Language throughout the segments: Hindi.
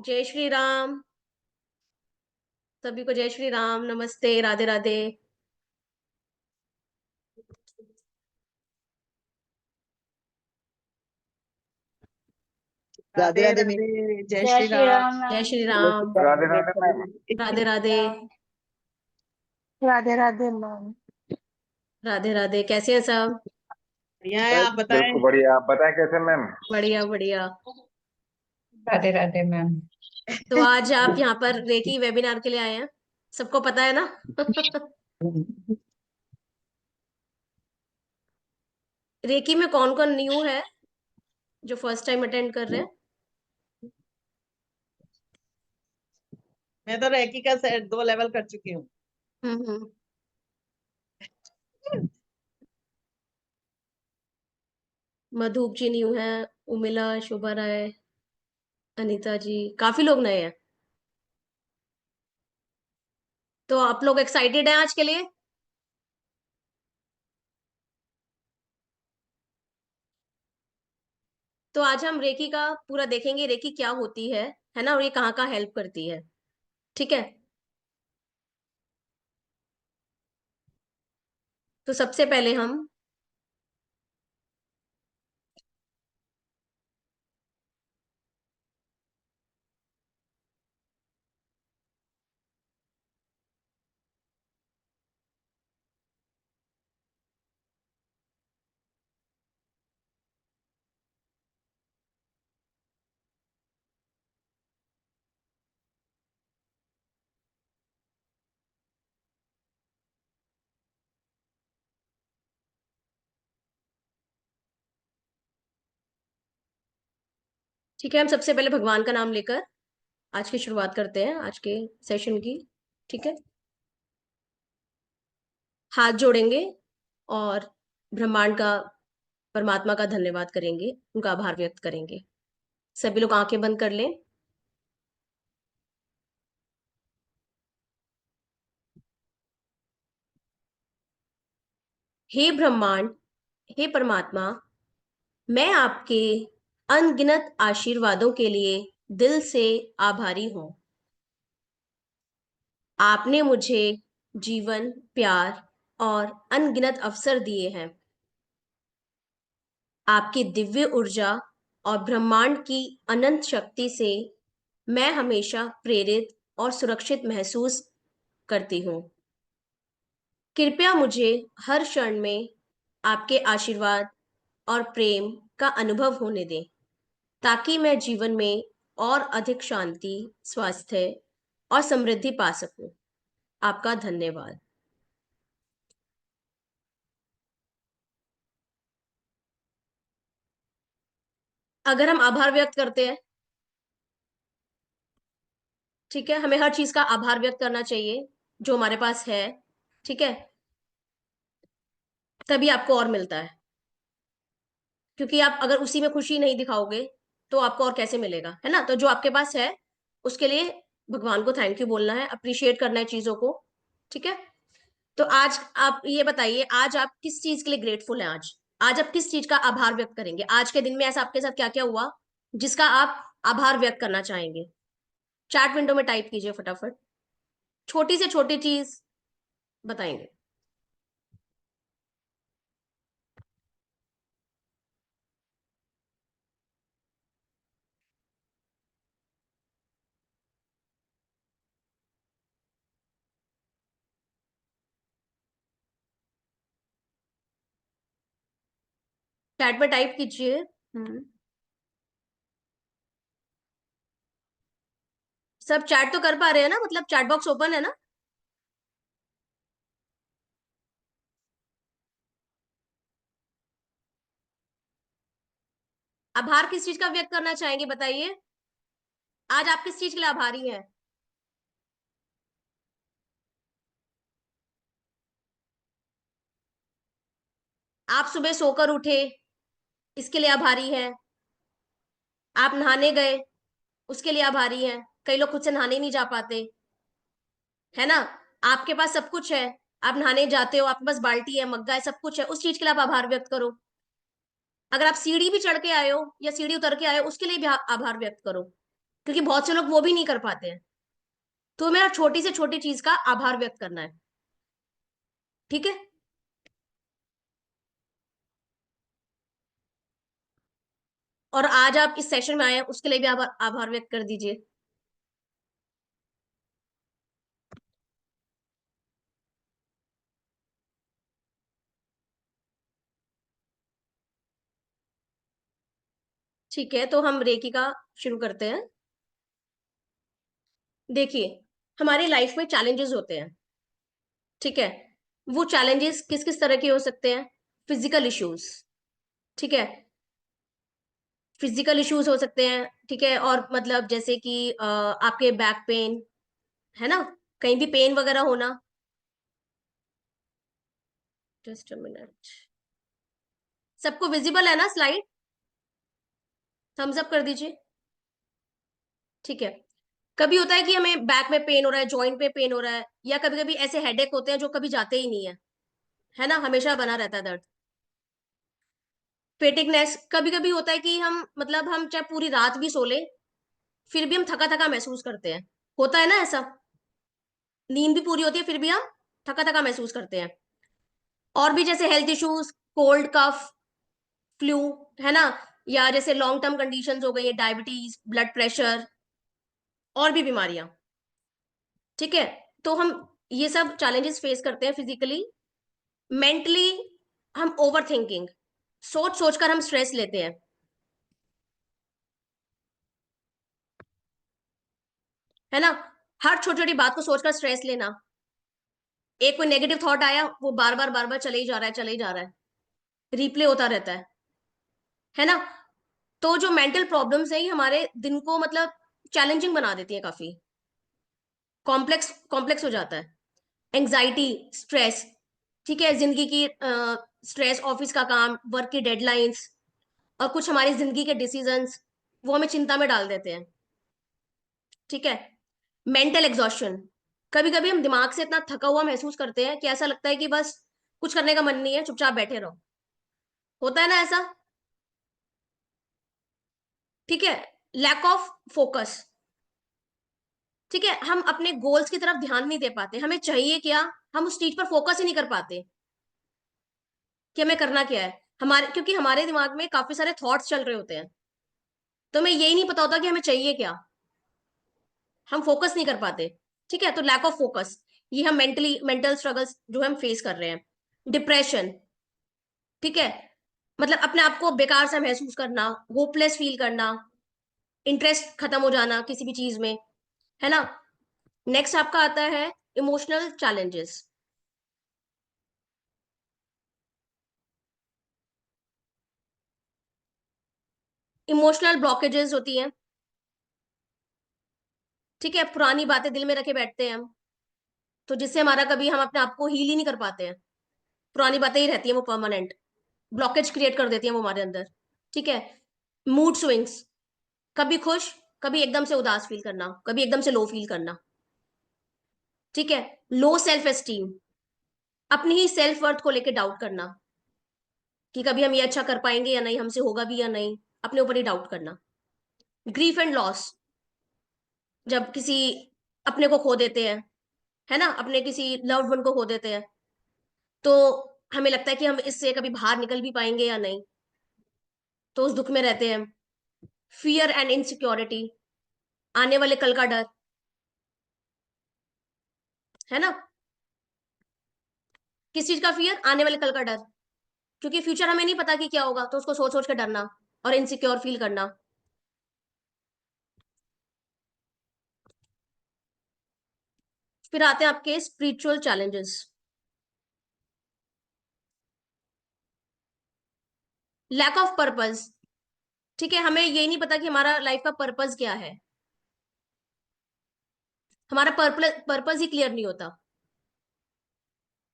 जय श्री राम। सभी को जय श्री राम, नमस्ते, राधे राधे। राधे राधे राधे राधे। जय जय श्री श्री राम। राम जय ma'am. Shri Ram. Radhe Radhe ma'am. Radhe Radhe. Radhe Radhe ma'am. Radhe Radhe, कैसे हैं सब? बढ़िया है, आप बताएं। बिल्कुल बढ़िया। आप बताएं कैसे मैम? बढ़िया बढ़िया। राधे राधे मैम। तो आज आप यहाँ पर रेकी वेबिनार के लिए आए हैं, सबको पता है ना? रेकी में कौन कौन न्यू है जो फर्स्ट टाइम अटेंड कर रहे हैं? मैं तो रैकी का सेट 2 लेवल कर चुकी हूँ। हम्म। मधुप जी न्यू है, उमिला, शोभा राय, अनीता जी, काफी लोग नए हैं। तो आप लोग एक्साइटेड हैं आज के लिए? तो आज हम रेकी का पूरा देखेंगे, रेकी क्या होती है ना, और ये कहाँ कहाँ हेल्प करती है। ठीक है। तो सबसे पहले हम ठीक है, हम सबसे पहले भगवान का नाम लेकर आज की शुरुआत करते हैं, आज के सेशन की। ठीक है। हाथ जोड़ेंगे और ब्रह्मांड का, परमात्मा का धन्यवाद करेंगे, उनका आभार व्यक्त करेंगे। सभी लोग आंखें बंद कर लें। हे ब्रह्मांड, हे परमात्मा, मैं आपके अनगिनत आशीर्वादों के लिए दिल से आभारी हूं। आपने मुझे जीवन, प्यार और अनगिनत अवसर दिए हैं। आपकी दिव्य ऊर्जा और ब्रह्मांड की अनंत शक्ति से मैं हमेशा प्रेरित और सुरक्षित महसूस करती हूँ। कृपया मुझे हर क्षण में आपके आशीर्वाद और प्रेम का अनुभव होने दें, ताकि मैं जीवन में और अधिक शांति, स्वास्थ्य और समृद्धि पा सकूं। आपका धन्यवाद। अगर हम आभार व्यक्त करते हैं, ठीक है, हमें हर चीज का आभार व्यक्त करना चाहिए जो हमारे पास है। ठीक है। तभी आपको और मिलता है, क्योंकि आप अगर उसी में खुशी नहीं दिखाओगे तो आपको और कैसे मिलेगा, है ना? तो जो आपके पास है उसके लिए भगवान को थैंक यू बोलना है, अप्रिशिएट करना है चीजों को। ठीक है। तो आज आप ये बताइए, आज आप किस चीज के लिए ग्रेटफुल हैं? आज आज आप किस चीज का आभार व्यक्त करेंगे? आज के दिन में ऐसा आपके साथ क्या क्या हुआ जिसका आप आभार व्यक्त करना चाहेंगे? चैट विंडो में टाइप कीजिए फटाफट, छोटी से छोटी चीज बताएंगे। चैट में टाइप कीजिए। सब चैट तो कर पा रहे हैं ना? मतलब चैट बॉक्स ओपन है ना? आभार किस चीज का व्यक्त करना चाहेंगे बताइए? आज आप किस चीज के लिए आभारी हैं? आप सुबह सोकर उठे, इसके लिए आभारी हैं। आप नहाने गए, उसके लिए आभारी हैं। कई लोग खुद से नहाने नहीं जा पाते, है ना? आपके पास सब कुछ है, आप नहाने जाते हो, आपके पास बाल्टी है, मग्गा है, सब कुछ है, उस चीज के लिए आप आभार व्यक्त करो। अगर आप सीढ़ी भी चढ़ के आए हो या सीढ़ी उतर के आए हो, उसके लिए भी आभार व्यक्त करो। क्योंकि बहुत से लोग वो भी नहीं कर पाते हैं। तो मेरा छोटी से छोटी चीज का आभार व्यक्त करना है, ठीक है। और आज आप इस सेशन में आए हैं उसके लिए भी आभार व्यक्त कर दीजिए। ठीक है, तो हम रेकी का शुरू करते हैं। देखिए, हमारी लाइफ में चैलेंजेस होते हैं, ठीक है। वो चैलेंजेस किस किस तरह के हो सकते हैं? फिजिकल इश्यूज, ठीक है। फिजिकल इश्यूज हो सकते हैं, ठीक है। और मतलब जैसे कि आपके बैक पेन, है ना, कहीं भी पेन वगैरह होना। जस्ट अ मिनट, सबको विजिबल है ना स्लाइड? थम्स अप कर दीजिए, ठीक है। कभी होता है कि हमें बैक में पेन हो रहा है, जॉइंट में पेन हो रहा है, या कभी कभी ऐसे हेडेक होते हैं जो कभी जाते ही नहीं है ना, हमेशा बना रहता है दर्द। फेटिकनेस, कभी कभी होता है कि हम मतलब हम चाहे पूरी रात भी सो ले, फिर भी हम थका थका महसूस करते हैं। होता है ना ऐसा, नींद भी पूरी होती है फिर भी हम थका थका महसूस करते हैं। और भी जैसे health issues, cold cough, flu, है ना, या जैसे लॉन्ग टर्म कंडीशंस हो गई है, डायबिटीज, ब्लड प्रेशर, और भी बीमारियां, ठीक है। तो हम ये सब चैलेंजेस फेस करते हैं फिजिकली। मेंटली, हम ओवर थिंकिंग, सोच सोच कर हम स्ट्रेस लेते हैं, है ना। हर छोटी छोटी बात को सोचकर स्ट्रेस लेना। एक कोई नेगेटिव थॉट आया, वो बार बार चले ही जा रहा है, चले ही जा रहा है, रिप्ले होता रहता है ना। तो जो मेंटल प्रॉब्लम्स है ये हमारे दिन को मतलब चैलेंजिंग बना देती है, काफी कॉम्प्लेक्स कॉम्प्लेक्स हो जाता है। एंजाइटी, स्ट्रेस, ठीक है, जिंदगी की स्ट्रेस, ऑफिस का काम, वर्क की डेडलाइंस, और कुछ हमारी जिंदगी के डिसीजंस, वो हमें चिंता में डाल देते हैं, ठीक है। मेंटल एग्जॉशन, कभी कभी हम दिमाग से इतना थका हुआ महसूस करते हैं कि ऐसा लगता है कि बस कुछ करने का मन नहीं है, चुपचाप बैठे रहो। होता है ना ऐसा, ठीक है। लैक ऑफ फोकस, ठीक है, हम अपने गोल्स की तरफ ध्यान नहीं दे पाते, हमें चाहिए क्या, हम उस चीज पर फोकस ही नहीं कर पाते कि हमें करना क्या है। हमारे क्योंकि हमारे दिमाग में काफी सारे थॉट्स चल रहे होते हैं, तो हमें यही नहीं पता होता कि हमें चाहिए क्या, हम फोकस नहीं कर पाते, ठीक है। तो लैक ऑफ फोकस, ये हम मेंटल स्ट्रगल्स जो हम फेस कर रहे हैं। डिप्रेशन, ठीक है, मतलब अपने आप को बेकार सा महसूस करना, होपलेस फील करना, इंटरेस्ट खत्म हो जाना किसी भी चीज में, है ना। नेक्स्ट आपका आता है इमोशनल चैलेंजेस। इमोशनल ब्लॉकेजेस होती हैं, ठीक है, पुरानी बातें दिल में रखे बैठते हैं हम, तो जिससे हमारा कभी हम अपने आप को हील ही नहीं कर पाते हैं। पुरानी बातें ही रहती है, वो परमानेंट ब्लॉकेज क्रिएट कर देती है वो हमारे अंदर, ठीक है। मूड स्विंग्स, कभी खुश, कभी एकदम से उदास फील करना, कभी एकदम से लो फील करना, ठीक है। लो सेल्फ एस्टीम, अपनी ही सेल्फ वर्थ को लेकर डाउट करना कि कभी हम ये अच्छा कर पाएंगे या नहीं, हमसे होगा भी या नहीं, अपने ऊपर ही डाउट करना। ग्रीफ एंड लॉस, जब किसी अपने को खो देते हैं, है ना, अपने किसी लव्ड वन को खो देते हैं, तो हमें लगता है कि हम इससे कभी बाहर निकल भी पाएंगे या नहीं, तो उस दुख में रहते हैं। फियर एंड इनसिक्योरिटी, आने वाले कल का डर, है ना। किस चीज का फियर? आने वाले कल का डर, क्योंकि फ्यूचर हमें नहीं पता कि क्या होगा, तो उसको सोच सोच कर डरना और इनसिक्योर फील करना। फिर आते हैं आपके spiritual challenges. Lack of purpose, ठीक है, हमें ये नहीं पता कि हमारा लाइफ का पर्पस क्या है, हमारा पर्पस ही क्लियर नहीं होता,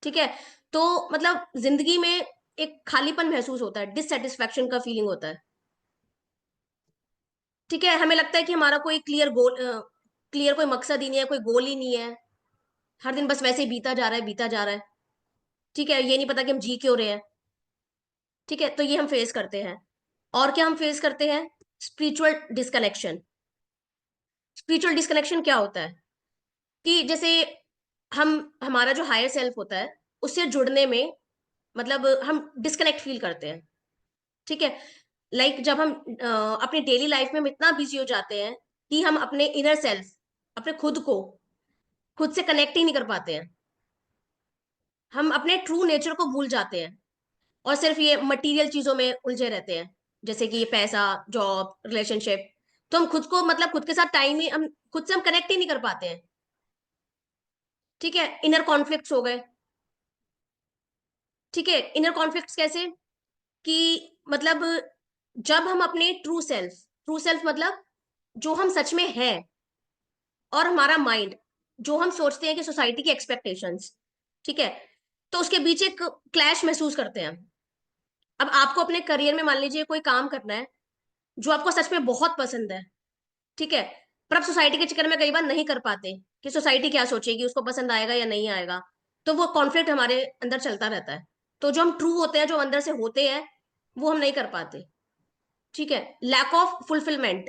ठीक है। तो मतलब जिंदगी में एक खालीपन महसूस होता है, डिससेटिस्फैक्शन का फीलिंग होता है, ठीक है। हमें लगता है कि हमारा कोई क्लियर कोई मकसद ही नहीं है, कोई गोल ही नहीं है, हर दिन बस वैसे ही बीता जा रहा है, बीता जा रहा है, ठीक है। ये नहीं पता कि हम जी क्यों रहे हैं, ठीक है। तो ये हम फेस करते हैं। और क्या हम फेस करते हैं? स्पिरिचुअल डिस्कनेक्शन, स्पिरिचुअल डिस्कनेक्शन क्या होता है कि जैसे हमारा जो हायर सेल्फ होता है उससे जुड़ने में, मतलब हम डिस्कनेक्ट फील करते हैं। ठीक है, लाइक जब हम अपने डेली लाइफ में हम इतना बिजी हो जाते हैं कि हम अपने इनर सेल्फ, अपने खुद से कनेक्ट ही नहीं कर पाते हैं। हम अपने ट्रू नेचर को भूल जाते हैं और सिर्फ ये मटेरियल चीजों में उलझे रहते हैं, जैसे कि ये पैसा, जॉब, रिलेशनशिप। तो हम खुद को, मतलब खुद के साथ टाइम ही, हम खुद से हम कनेक्ट ही नहीं कर पाते हैं। ठीक है, इनर कॉन्फ्लिक्ट्स हो गए। ठीक है, इनर कॉन्फ्लिक्ट्स कैसे कि मतलब जब हम अपने ट्रू सेल्फ मतलब जो हम सच में हैं, और हमारा माइंड जो हम सोचते हैं कि सोसाइटी की एक्सपेक्टेशंस, ठीक है, तो उसके बीच एक क्लैश महसूस करते हैं। अब आपको अपने करियर में मान लीजिए कोई काम करना है जो आपको सच में बहुत पसंद है, ठीक है, पर आप सोसाइटी के चक्कर में कई बार नहीं कर पाते कि सोसाइटी क्या सोचेगी, उसको पसंद आएगा या नहीं आएगा। तो वो कॉन्फ्लिक्ट हमारे अंदर चलता रहता है। तो जो हम ट्रू होते हैं, जो अंदर से होते हैं, वो हम नहीं कर पाते। ठीक है, लैक ऑफ फुलफिलमेंट।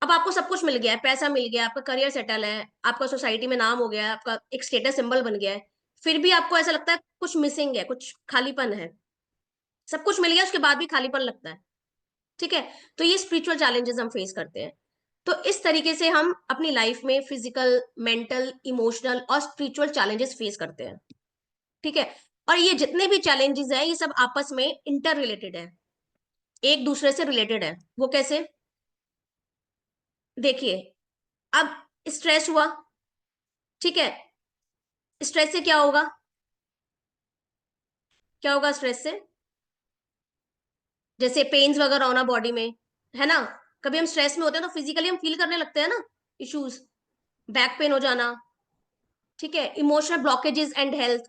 अब आपको सब कुछ मिल गया है, पैसा मिल गया, आपका करियर सेटल है, आपका सोसाइटी में नाम हो गया है, आपका एक स्टेटस सिंबल बन गया है, फिर भी आपको ऐसा लगता है कुछ मिसिंग है, कुछ खालीपन है। सब कुछ मिल गया उसके बाद भी खालीपन लगता है। ठीक है, तो ये स्पिरिचुअल चैलेंजेस हम फेस करते हैं। तो इस तरीके से हम अपनी लाइफ में फिजिकल, मेंटल, इमोशनल और स्पिरिचुअल चैलेंजेस फेस करते हैं। ठीक है, और ये जितने भी चैलेंजेस हैं ये सब आपस में इंटर रिलेटेड है, एक दूसरे से रिलेटेड है। वो कैसे? देखिए, अब स्ट्रेस हुआ, ठीक है, स्ट्रेस से क्या होगा? क्या होगा स्ट्रेस से? जैसे पेन्स वगैरह होना बॉडी में, है ना। कभी हम स्ट्रेस में होते हैं तो फिजिकली हम फील करने लगते हैं ना, इश्यूज, बैक पेन हो जाना। ठीक है, इमोशनल ब्लॉकेजेस एंड हेल्थ।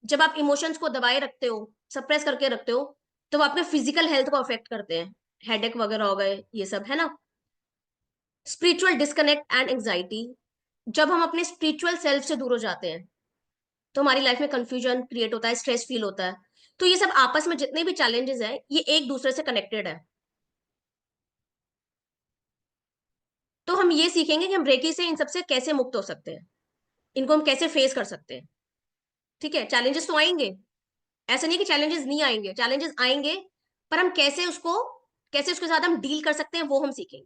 जब आप इमोशंस को दबाए रखते हो, सप्रेस करके रखते हो, तो वो आपके फिजिकल हेल्थ को अफेक्ट करते हैं। हेडेक वगैरह हो गए, ये सब, है ना। Spiritual disconnect and anxiety. जब हम अपने स्पिरिचुअल सेल्फ से दूर हो जाते हैं तो हमारी लाइफ में कंफ्यूजन क्रिएट होता है, स्ट्रेस फील होता है। तो ये सब आपस में जितने भी चैलेंजेस हैं ये एक दूसरे से कनेक्टेड है। तो हम ये सीखेंगे कि हम रेकी से इन सबसे कैसे मुक्त हो सकते हैं, इनको हम कैसे फेस कर सकते हैं। ठीक है, चैलेंजेस तो आएंगे, ऐसा नहीं कि चैलेंजेस नहीं आएंगे, चैलेंजेस आएंगे, पर हम कैसे उसके साथ हम डील कर सकते हैं वो हम सीखेंगे।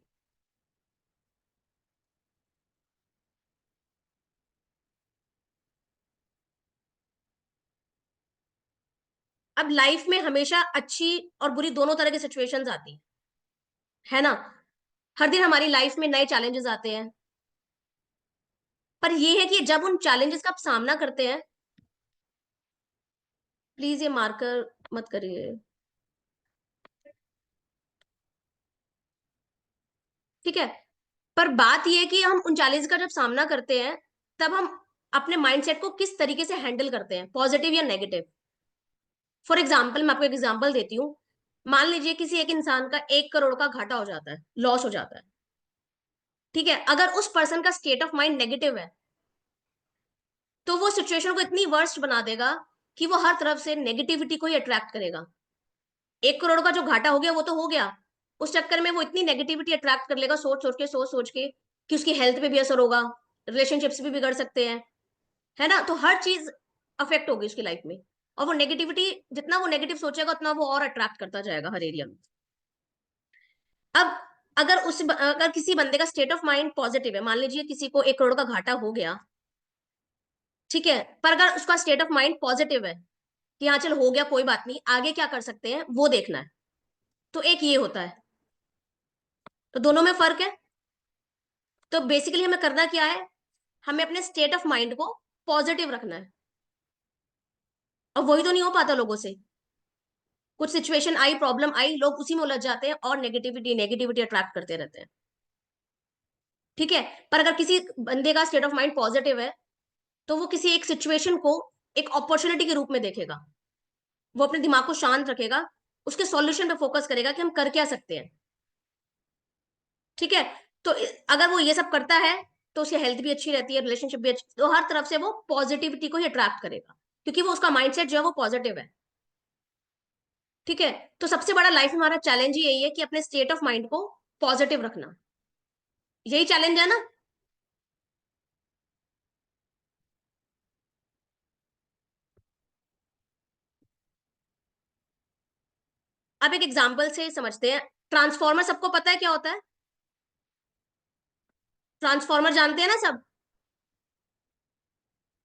अब लाइफ में हमेशा अच्छी और बुरी दोनों तरह की सिचुएशंस आती है ना। हर दिन हमारी लाइफ में नए चैलेंजेस आते हैं, पर यह है कि जब उन चैलेंजेस का आप सामना करते हैं, प्लीज ये मार्कर मत करिए। ठीक है, पर बात यह है कि हम उन चैलेंज का जब सामना करते हैं तब हम अपने माइंडसेट को किस तरीके से हैंडल करते हैं, पॉजिटिव या नेगेटिव। फॉर एग्जाम्पल, मैं आपको एक एग्जाम्पल देती हूँ। मान लीजिए किसी एक इंसान का 1 करोड़ का घाटा हो जाता है, लॉस हो जाता है। ठीक है, अगर उस पर्सन का स्टेट ऑफ माइंड नेगेटिव है तो वो सिचुएशन को इतनी वर्स्ट बना देगा कि वो हर तरफ से नेगेटिविटी को ही अट्रैक्ट करेगा। 1 करोड़ का जो घाटा हो गया वो तो हो गया, उस चक्कर में वो इतनी नेगेटिविटी अट्रैक्ट कर लेगा, सोच सोच के कि उसकी हेल्थ पे भी असर होगा, रिलेशनशिप्स भी बिगड़ सकते हैं, है ना। तो हर चीज अफेक्ट होगी उसकी लाइफ में, और वो नेगेटिविटी, जितना वो नेगेटिव सोचेगा उतना वो और अट्रैक्ट करता जाएगा हर एरिया में। अब अगर किसी बंदे का स्टेट ऑफ माइंड पॉजिटिव है, मान लीजिए किसी को 1 करोड़ का घाटा हो गया, ठीक है, पर अगर उसका स्टेट ऑफ माइंड पॉजिटिव है कि हाँ चल हो गया, कोई बात नहीं, आगे क्या कर सकते हैं वो देखना है, तो एक ये होता है। तो दोनों में फर्क है। तो बेसिकली हमें करना क्या है, हमें अपने स्टेट ऑफ माइंड को पॉजिटिव रखना है। और वही तो नहीं हो पाता लोगों से। कुछ सिचुएशन आई, प्रॉब्लम आई, लोग उसी में उलझ जाते हैं और नेगेटिविटी नेगेटिविटी अट्रैक्ट करते रहते हैं। ठीक है, पर अगर किसी बंदे का स्टेट ऑफ माइंड पॉजिटिव है तो वो किसी एक सिचुएशन को एक अपॉर्चुनिटी के रूप में देखेगा, वो अपने दिमाग को शांत रखेगा, उसके सॉल्यूशन पे फोकस करेगा कि हम कर क्या सकते हैं। ठीक है, तो अगर वो ये सब करता है तो उसकी हेल्थ भी अच्छी रहती है, रिलेशनशिप भी अच्छी, तो हर तरफ से वो पॉजिटिविटी को ही अट्रैक्ट करेगा, क्योंकि वो उसका माइंडसेट जो है वो पॉजिटिव है। ठीक है, तो सबसे बड़ा लाइफ में हमारा चैलेंज ही यही है कि अपने स्टेट ऑफ माइंड को पॉजिटिव रखना। यही चैलेंज है ना। अब एक एग्जांपल से समझते हैं। ट्रांसफॉर्मर सबको पता है क्या होता है? ट्रांसफॉर्मर जानते हैं ना सब?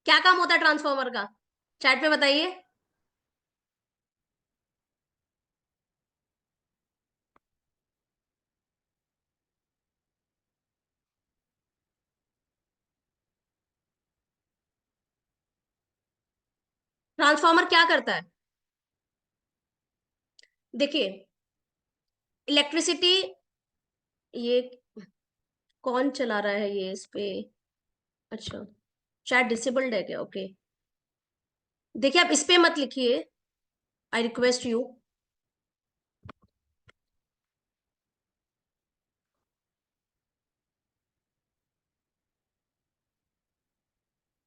क्या काम होता है ट्रांसफॉर्मर का? चैट पे बताइए। ट्रांसफॉर्मर क्या करता है? देखिए, इलेक्ट्रिसिटी, ये कौन चला रहा है ये इस पे? अच्छा, चैट डिसेबल्ड है क्या? ओके, देखिए आप इस पे मत लिखिए, I request you.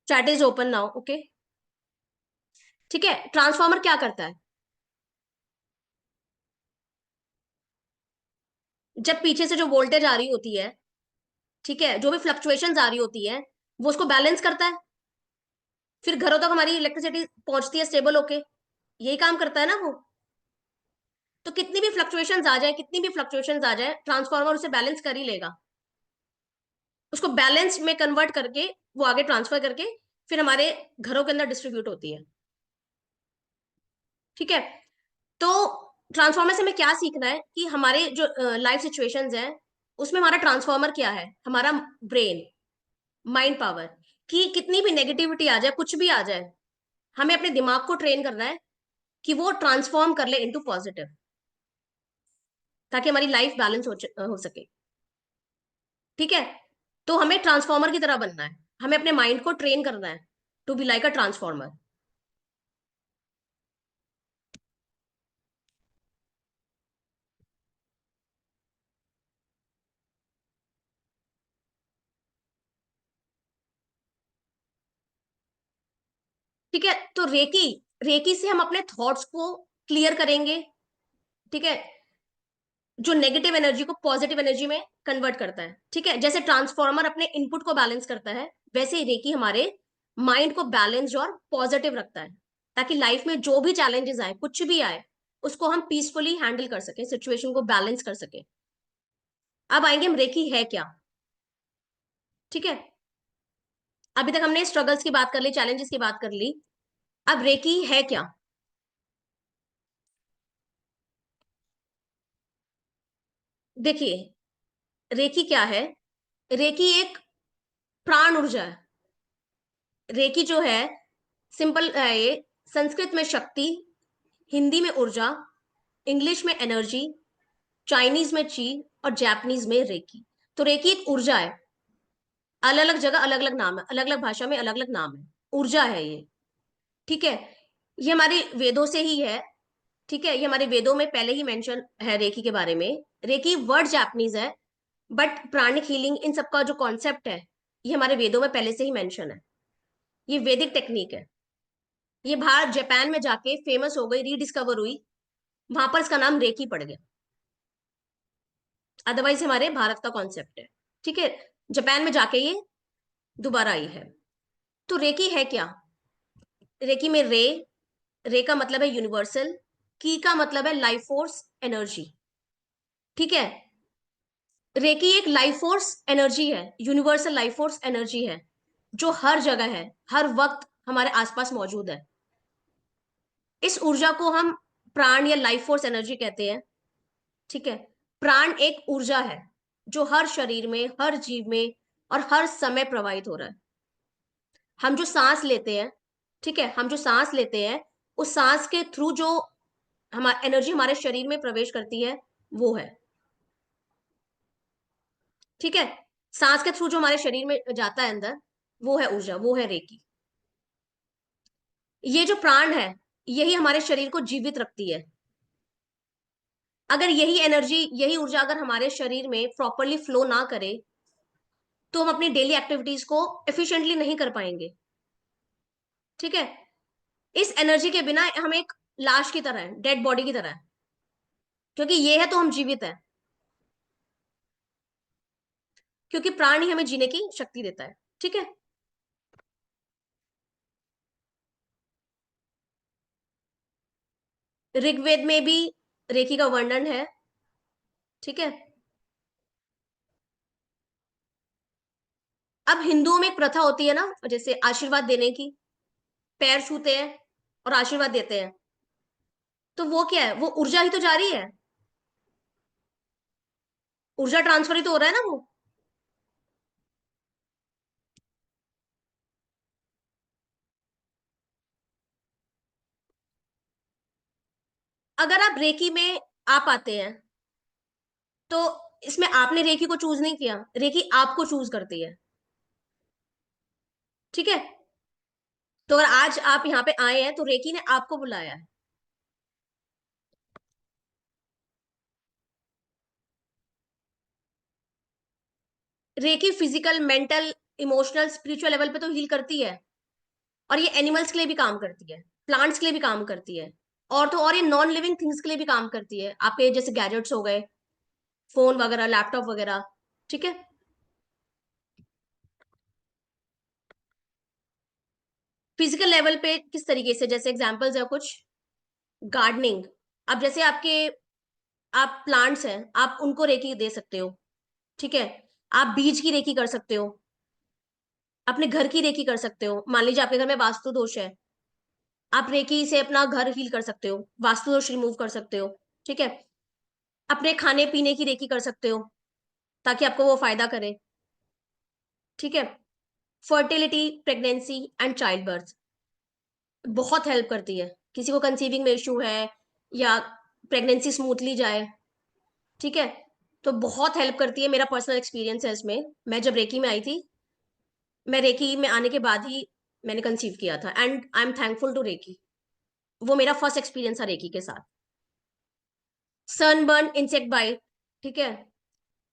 Chat is open now, okay. ठीक है, ट्रांसफॉर्मर क्या करता है? जब पीछे से जो वोल्टेज आ रही होती है, ठीक है, जो भी फ्लक्चुएशंस आ रही होती है, वो उसको बैलेंस करता है। फिर घरों तक हमारी इलेक्ट्रिसिटी पहुंचती है स्टेबल होके। यही काम करता है ना वो। तो कितनी भी फ्लक्चुएशंस आ जाए, कितनी भी फ्लक्चुएशंस आ जाए, ट्रांसफॉर्मर उसे बैलेंस कर ही लेगा। उसको बैलेंस में कन्वर्ट करके वो आगे ट्रांसफर करके फिर हमारे घरों के अंदर डिस्ट्रीब्यूट होती है। ठीक है, तो ट्रांसफॉर्मर से हमें क्या सीखना है कि हमारे जो लाइफ सिचुएशंस हैं उसमें हमारा ट्रांसफॉर्मर क्या है? हमारा ब्रेन, माइंड पावर। कि कितनी भी नेगेटिविटी आ जाए, कुछ भी आ जाए, हमें अपने दिमाग को ट्रेन करना है कि वो ट्रांसफॉर्म कर ले इनटू पॉजिटिव, ताकि हमारी लाइफ बैलेंस हो सके। ठीक है, तो हमें ट्रांसफॉर्मर की तरह बनना है। हमें अपने माइंड को ट्रेन करना है to be like a transformer. ठीक है, तो रेकी, रेकी से हम अपने थॉट्स को क्लियर करेंगे। ठीक है, जो नेगेटिव एनर्जी को पॉजिटिव एनर्जी में कन्वर्ट करता है। ठीक है, जैसे ट्रांसफॉर्मर अपने इनपुट को बैलेंस करता है, वैसे ही रेकी हमारे माइंड को बैलेंस और पॉजिटिव रखता है, ताकि लाइफ में जो भी चैलेंजेस आए, कुछ भी आए, उसको हम पीसफुली हैंडल कर सके, सिचुएशन को बैलेंस कर सके। अब आएंगे हम रेकी है क्या। ठीक है, अभी तक हमने स्ट्रगल्स की बात कर ली, चैलेंजेस की बात कर ली। अब रेकी है क्या? देखिए, रेकी क्या है? रेकी एक प्राण ऊर्जा है। रेकी जो है, सिंपल है ये। संस्कृत में शक्ति, हिंदी में ऊर्जा, इंग्लिश में एनर्जी, चाइनीज में ची, और जापानीज में रेकी। तो रेकी एक ऊर्जा है। अलग अलग जगह अलग अलग नाम है, अलग अलग भाषा में अलग अलग नाम है। ऊर्जा है ये। ठीक है, ये हमारे वेदों से ही है। ठीक है, ये हमारे वेदों में पहले ही मेंशन है रेकी के बारे में। रेकी वर्ड जापानीज है, बट प्राणिक हीलिंग, इन सबका जो कॉन्सेप्ट है, ये हमारे वेदों में पहले से ही मेंशन है। ये वैदिक टेक्निक है। ये बाहर जापान में जाके फेमस हो गई, रीडिस्कवर हुई, वहां पर इसका नाम रेकी पड़ गया। अदरवाइज हमारे भारत का कॉन्सेप्ट है। ठीक है, जापान में जाके ये दोबारा आई है। तो रेकी है क्या? रेकी में रे का मतलब है यूनिवर्सल, की का मतलब है लाइफ फोर्स, एनर्जी। ठीक है, रेकी एक लाइफ फोर्स एनर्जी है, यूनिवर्सल लाइफ फोर्स एनर्जी है, जो हर जगह है, हर वक्त हमारे आसपास मौजूद है। इस ऊर्जा को हम प्राण या लाइफ फोर्स एनर्जी कहते हैं। ठीक है, प्राण एक ऊर्जा है जो हर शरीर में, हर जीव में और हर समय प्रवाहित हो रहा है। हम जो सांस लेते हैं, ठीक है, हम जो सांस लेते हैं, उस सांस के थ्रू जो हमारी एनर्जी हमारे शरीर में प्रवेश करती है, वो है। ठीक है, सांस के थ्रू जो हमारे शरीर में जाता है अंदर, वो है ऊर्जा, वो है रेकी। ये जो प्राण है, यही हमारे शरीर को जीवित रखती है। अगर यही एनर्जी, यही ऊर्जा अगर हमारे शरीर में प्रॉपरली फ्लो ना करे, तो हम अपनी डेली एक्टिविटीज को एफिशिएंटली नहीं कर पाएंगे। ठीक है, इस एनर्जी के बिना हम एक लाश की तरह है, डेड बॉडी की तरह है। क्योंकि ये है तो हम जीवित है। क्योंकि प्राण ही हमें जीने की शक्ति देता है। ठीक है, ऋग्वेद में भी रेकी का वर्णन है। ठीक है, अब हिंदुओं में एक प्रथा होती है ना, जैसे आशीर्वाद देने की, पैर छूते हैं और आशीर्वाद देते हैं, तो वो क्या है, वो ऊर्जा ही तो जा रही है, ऊर्जा ट्रांसफर ही तो हो रहा है ना वो। अगर आप रेकी में आप आते हैं तो इसमें आपने रेकी को चूज नहीं किया, रेकी आपको चूज करती है। ठीक है, तो अगर आज आप यहाँ पे आए हैं तो रेकी ने आपको बुलाया है। Reiki physical, mental, emotional, spiritual level पे तो हील करती है, और ये एनिमल्स के लिए भी काम करती है, प्लांट्स के लिए भी काम करती है, और तो और ये नॉन लिविंग थिंग्स के लिए भी काम करती है, आपके जैसे गैजेट्स हो गए, फोन वगैरह, लैपटॉप वगैरह। ठीक है, फिजिकल लेवल पे किस तरीके से, जैसे एग्जांपल्स है कुछ, गार्डनिंग। अब जैसे आपके, आप प्लांट्स हैं, आप उनको रेकी दे सकते हो। ठीक है, आप बीज की रेकी कर सकते हो, अपने घर की रेकी कर सकते हो। मान लीजिए आपके घर में वास्तु दोष है, आप रेकी से अपना घर हील कर सकते हो, वास्तु दोष रिमूव कर सकते हो। ठीक है, अपने खाने पीने की रेकी कर सकते हो ताकि आपको वो फायदा करे। ठीक है, fertility, pregnancy and child birth बहुत हेल्प करती है। किसी को कंसीविंग में इशू है या प्रेगनेंसी स्मूथली जाए, ठीक है, तो बहुत हेल्प करती है। मेरा पर्सनल एक्सपीरियंस है इसमें। मैं जब रेकी में आई थी, मैं रेकी में आने के बाद ही मैंने कंसीव किया था, and I am thankful to reiki. वो मेरा फर्स्ट एक्सपीरियंस था रेकी के साथ। सनबर्न, इंसेक्ट बाइट, ठीक है,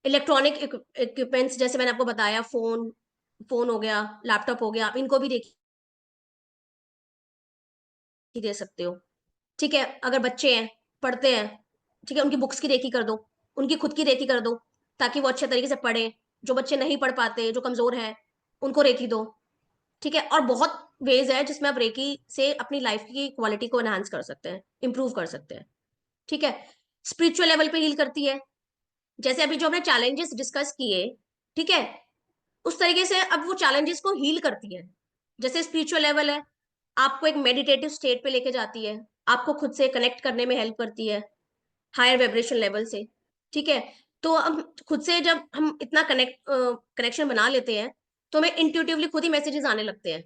इलेक्ट्रॉनिक इक्विपमेंट्स, जैसे मैंने आपको बताया, फोन, फोन हो गया, लैपटॉप हो गया, इनको भी रेकी दे सकते हो। ठीक है, अगर बच्चे हैं, पढ़ते हैं, ठीक है, उनकी बुक्स की रेकी कर दो, उनकी खुद की रेकी कर दो, ताकि वो अच्छे तरीके से पढ़े। जो बच्चे नहीं पढ़ पाते, जो कमजोर हैं, उनको रेकी दो। ठीक है, और बहुत वेज है जिसमें आप रेकी से अपनी लाइफ की क्वालिटी को एनहांस कर सकते हैं, इंप्रूव कर सकते हैं। ठीक है, स्पिरिचुअल लेवल पे हील करती है, जैसे अभी जो हमने चैलेंजेस डिस्कस किए, ठीक है, उस तरीके से अब वो चैलेंजेस को हील करती है। जैसे स्पिरिचुअल लेवल है, आपको एक मेडिटेटिव स्टेट पे लेके जाती है, आपको खुद से कनेक्ट करने में हेल्प करती है, हायर वाइब्रेशन लेवल से। ठीक है, तो हम खुद से जब हम इतना कनेक्शन बना लेते हैं, तो हमें इंट्यूटिवली खुद ही मैसेजेस आने लगते हैं।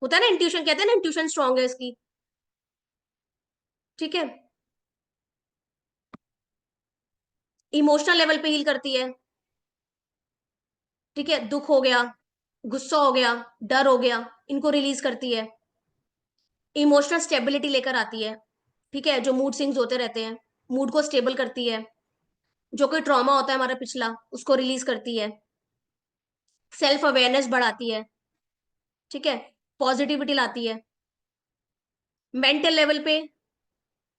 होता है ना, इंट्यूशन कहते हैं ना, इंट्यूशन स्ट्रांग है इसकी। ठीक है, इमोशनल लेवल पे हील करती है। ठीक है, दुख हो गया, गुस्सा हो गया, डर हो गया, इनको रिलीज करती है। इमोशनल स्टेबिलिटी लेकर आती है। ठीक है, जो मूड स्विंग्स होते रहते हैं, मूड को स्टेबल करती है। जो कोई ट्रॉमा होता है हमारा पिछला, उसको रिलीज करती है। सेल्फ अवेयरनेस बढ़ाती है। ठीक है, पॉजिटिविटी लाती है। मेंटल लेवल पे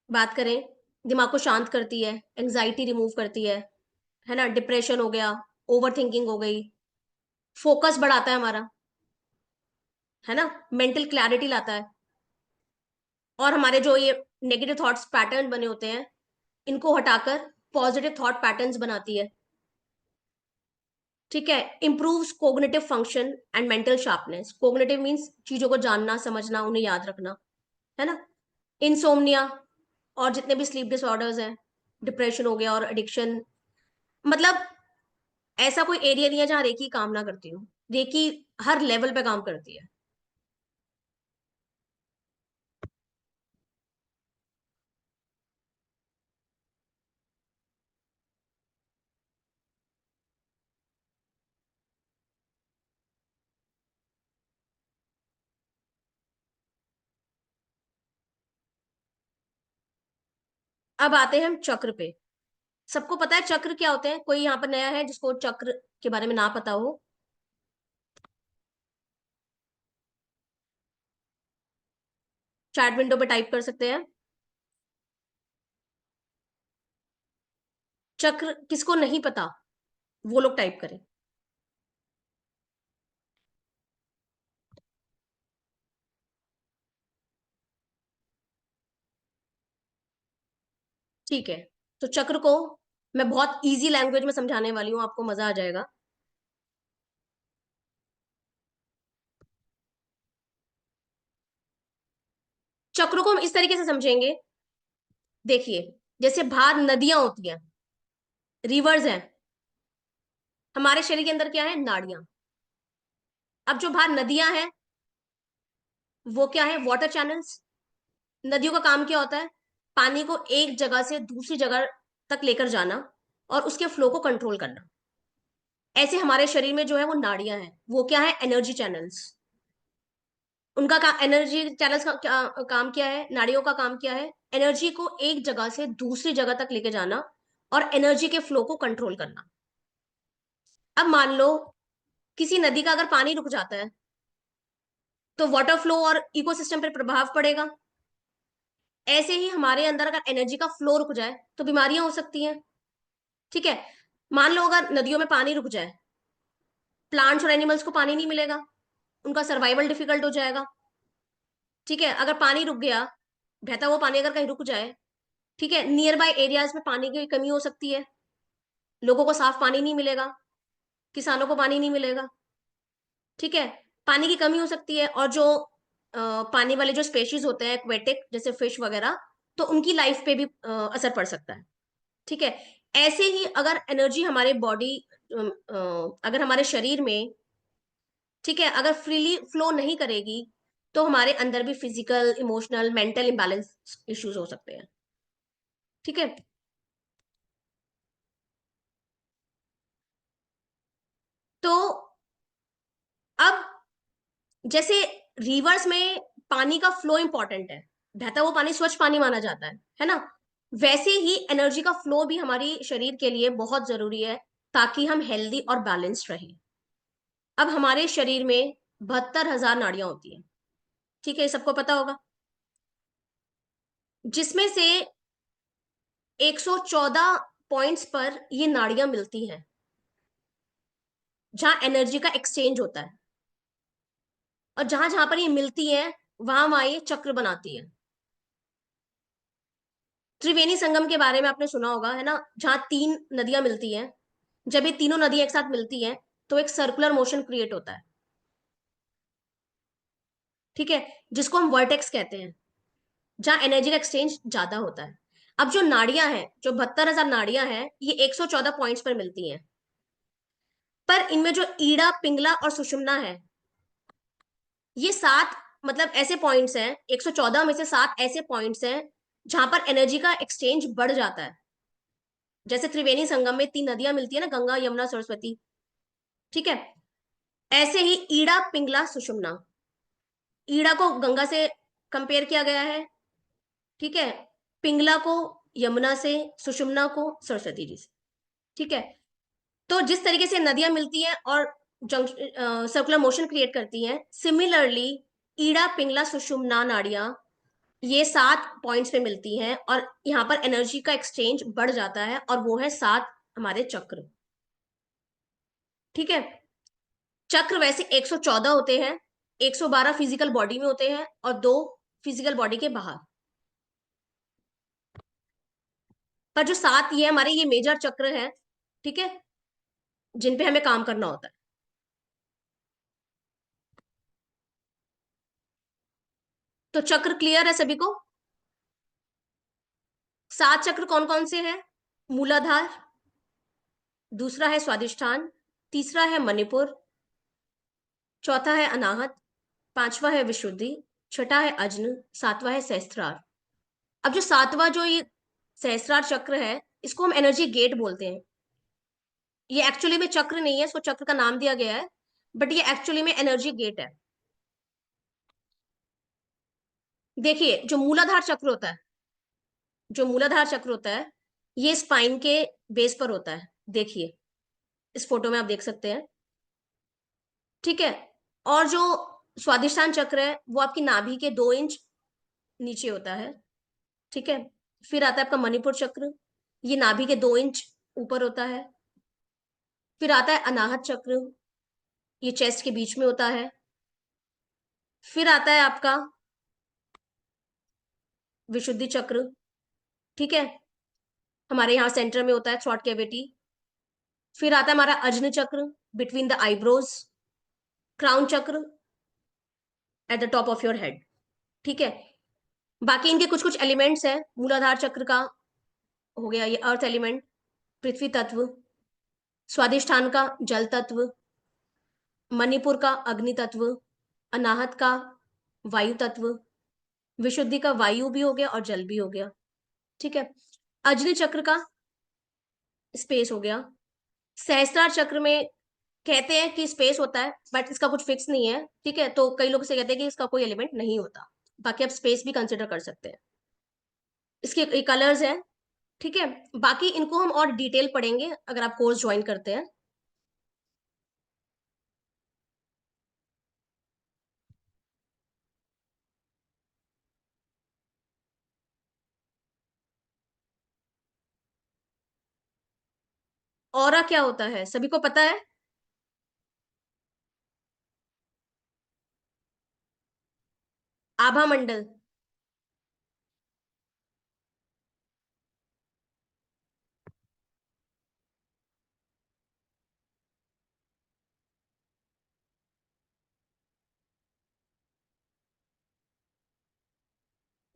बात करें, दिमाग को शांत करती है, एंजाइटी रिमूव करती है ना, डिप्रेशन हो गया, ओवर थिंकिंग हो गई, फोकस बढ़ाता है हमारा, है ना, मेंटल क्लैरिटी लाता है। और हमारे जो ये नेगेटिव थॉट्स पैटर्न बने होते हैं, इनको हटाकर पॉजिटिव थॉट पैटर्न्स बनाती है। ठीक है, improves cognitive function and mental sharpness. Cognitive means चीजों को जानना, समझना, उन्हें याद रखना, है ना। इंसोम्निया और जितने भी स्लीप डिसऑर्डर्स हैं, डिप्रेशन हो गया और एडिक्शन, मतलब ऐसा कोई एरिया नहीं है जहां रेकी काम ना करती हो। रेकी हर लेवल पे काम करती है। अब आते हैं हम चक्र पे। सबको पता है चक्र क्या होते हैं? कोई यहाँ पर नया है जिसको चक्र के बारे में ना पता हो? चैट विंडो पे टाइप कर सकते हैं। चक्र किसको नहीं पता, वो लोग टाइप करें। ठीक है, तो चक्र को मैं बहुत इजी लैंग्वेज में समझाने वाली हूँ, आपको मजा आ जाएगा। चक्र को हम इस तरीके से समझेंगे, देखिए, जैसे बाहर नदियां होती हैं, रिवर्स हैं, हमारे शरीर के अंदर क्या है, नाड़ियां। अब जो बाहर नदियां हैं वो क्या है, वाटर चैनल्स। नदियों का काम क्या होता है, पानी को एक जगह से दूसरी जगह तक लेकर जाना और उसके फ्लो को कंट्रोल करना। ऐसे हमारे शरीर में जो है वो नाड़ियां हैं, वो क्या है, एनर्जी चैनल्स। उनका एनर्जी चैनल्स का काम क्या है, नाड़ियों का काम क्या है, एनर्जी को एक जगह से दूसरी जगह तक लेके जाना और एनर्जी के फ्लो को कंट्रोल करना। अब मान लो किसी नदी का अगर पानी रुक जाता है तो वाटर फ्लो और इकोसिस्टम पर प्रभाव पड़ेगा। ऐसे ही हमारे अंदर अगर एनर्जी का फ्लो रुक जाए तो बीमारियां हो सकती हैं। ठीक है, मान लो अगर नदियों में पानी रुक जाए, प्लांट्स और एनिमल्स को पानी नहीं मिलेगा, उनका सर्वाइवल डिफिकल्ट हो जाएगा। ठीक है, अगर पानी रुक गया, बहता हुआ पानी अगर कहीं रुक जाए, ठीक है, नियर बाय एरियाज में पानी की कमी हो सकती है, लोगों को साफ पानी नहीं मिलेगा, किसानों को पानी नहीं मिलेगा। ठीक है, पानी की कमी हो सकती है, और जो पानी वाले जो स्पेशीज होते हैं एक्वेटिक, जैसे फिश वगैरह, तो उनकी लाइफ पे भी असर पड़ सकता है। ठीक है, ऐसे ही अगर एनर्जी हमारे बॉडी, अगर हमारे शरीर में, ठीक है, अगर फ्रीली फ्लो नहीं करेगी तो हमारे अंदर भी physical, emotional, mental imbalance issues हो सकते हैं। ठीक है, तो अब जैसे रिवर्स में पानी का फ्लो इंपॉर्टेंट है, बहता हुआ पानी स्वच्छ पानी माना जाता है ना, वैसे ही एनर्जी का फ्लो भी हमारी शरीर के लिए बहुत जरूरी है, ताकि हम हेल्दी और बैलेंस्ड रहें। अब हमारे शरीर में 72,000 नाड़ियां होती हैं, ठीक है, ये सबको पता होगा, जिसमें से 114 पॉइंट्स पर ये नाड़ियां मिलती हैं, जहां एनर्जी का एक्सचेंज होता है, और जहां जहां पर ये मिलती है वहां वहां ये चक्र बनाती है। त्रिवेणी संगम के बारे में आपने सुना होगा, है ना, जहां तीन नदियां मिलती हैं, जब ये तीनों नदियां एक साथ मिलती हैं तो एक सर्कुलर मोशन क्रिएट होता है। ठीक है, जिसको हम वर्टेक्स कहते हैं, जहां एनर्जी का एक्सचेंज ज्यादा होता है। अब जो नाड़ियां हैं, जो 72,000 नाड़ियां हैं, ये 114 पॉइंट्स पर मिलती हैं, पर इनमें जो ईड़ा, पिंगला और सुषुम्ना है, ये सात, मतलब ऐसे पॉइंट्स हैं, 114 में से सात ऐसे पॉइंट्स हैं जहां पर एनर्जी का एक्सचेंज बढ़ जाता है। जैसे त्रिवेणी संगम में तीन नदियां मिलती है ना, गंगा, यमुना, सरस्वती। ठीक है, ऐसे ही ईड़ा, पिंगला, सुषुम्ना। ईड़ा को गंगा से कंपेयर किया गया है, ठीक है, पिंगला को यमुना से, सुषुम्ना को सरस्वती जी से। ठीक है, तो जिस तरीके से नदियां मिलती हैं और सर्कुलर मोशन क्रिएट करती हैं, सिमिलरली ईड़ा, पिंगला, सुषुम्ना नाड़ियां ये सात पॉइंट्स पे मिलती हैं, और यहाँ पर एनर्जी का एक्सचेंज बढ़ जाता है, और वो है सात हमारे चक्र। ठीक है, चक्र वैसे 114 होते हैं, 112 फिजिकल बॉडी में होते हैं और दो फिजिकल बॉडी के बाहर। पर जो सात ये हमारे ये मेजर चक्र हैं, ठीक है, जिन पे हमें काम करना होता है। तो चक्र क्लियर है सभी को? सात चक्र कौन कौन से हैं? मूलाधार, दूसरा है स्वादिष्ठान, तीसरा है मणिपुर, चौथा है अनाहत, पांचवा है विशुद्धि, छठा है अज्न, सातवां है सहस्त्रार। अब जो सातवां जो ये सहस्त्रार चक्र है, इसको हम एनर्जी गेट बोलते हैं। ये एक्चुअली में चक्र नहीं है, इसको चक्र का नाम दिया गया है, बट ये एक्चुअली में एनर्जी गेट है। देखिए, जो मूलाधार चक्र होता है, जो मूलाधार चक्र होता है, ये स्पाइन के बेस पर होता है। देखिए, इस फोटो में आप देख सकते हैं। ठीक है, और जो स्वादिष्ठान चक्र है वो आपकी नाभि के 2 इंच नीचे होता है। ठीक है, फिर आता है आपका मणिपुर चक्र, ये नाभि के 2 इंच ऊपर होता है। फिर आता है अनाहत चक्र, ये चेस्ट के बीच में होता है। फिर आता है आपका विशुद्धि चक्र। ठीक है, हमारे यहाँ सेंटर में होता है थ्रॉट कैविटी। फिर आता है हमारा अज्न चक्र बिटवीन द आईब्रोज, क्राउन चक्र at the top of your head. ठीक है, बाकी इनके कुछ कुछ एलिमेंट्स हैं। मूलाधार चक्र का हो गया ये अर्थ एलिमेंट, पृथ्वी तत्व। स्वादिष्ठान का जल तत्व, मणिपुर का अग्नि तत्व, अनाहत का वायु तत्व, विशुद्धि का वायु भी हो गया और जल भी हो गया। ठीक है, अग्नि चक्र का स्पेस हो गया। सहस्त्रार चक्र में कहते हैं कि स्पेस होता है, बट इसका कुछ फिक्स नहीं है। ठीक है, तो कई लोग से कहते हैं कि इसका कोई एलिमेंट नहीं होता, बाकी आप स्पेस भी कंसिडर कर सकते हैं। इसके कलर्स हैं। ठीक है, बाकी इनको हम और डिटेल पढ़ेंगे अगर आप कोर्स ज्वाइन करते हैं। ऑरा क्या होता है सभी को पता है? आभा मंडल।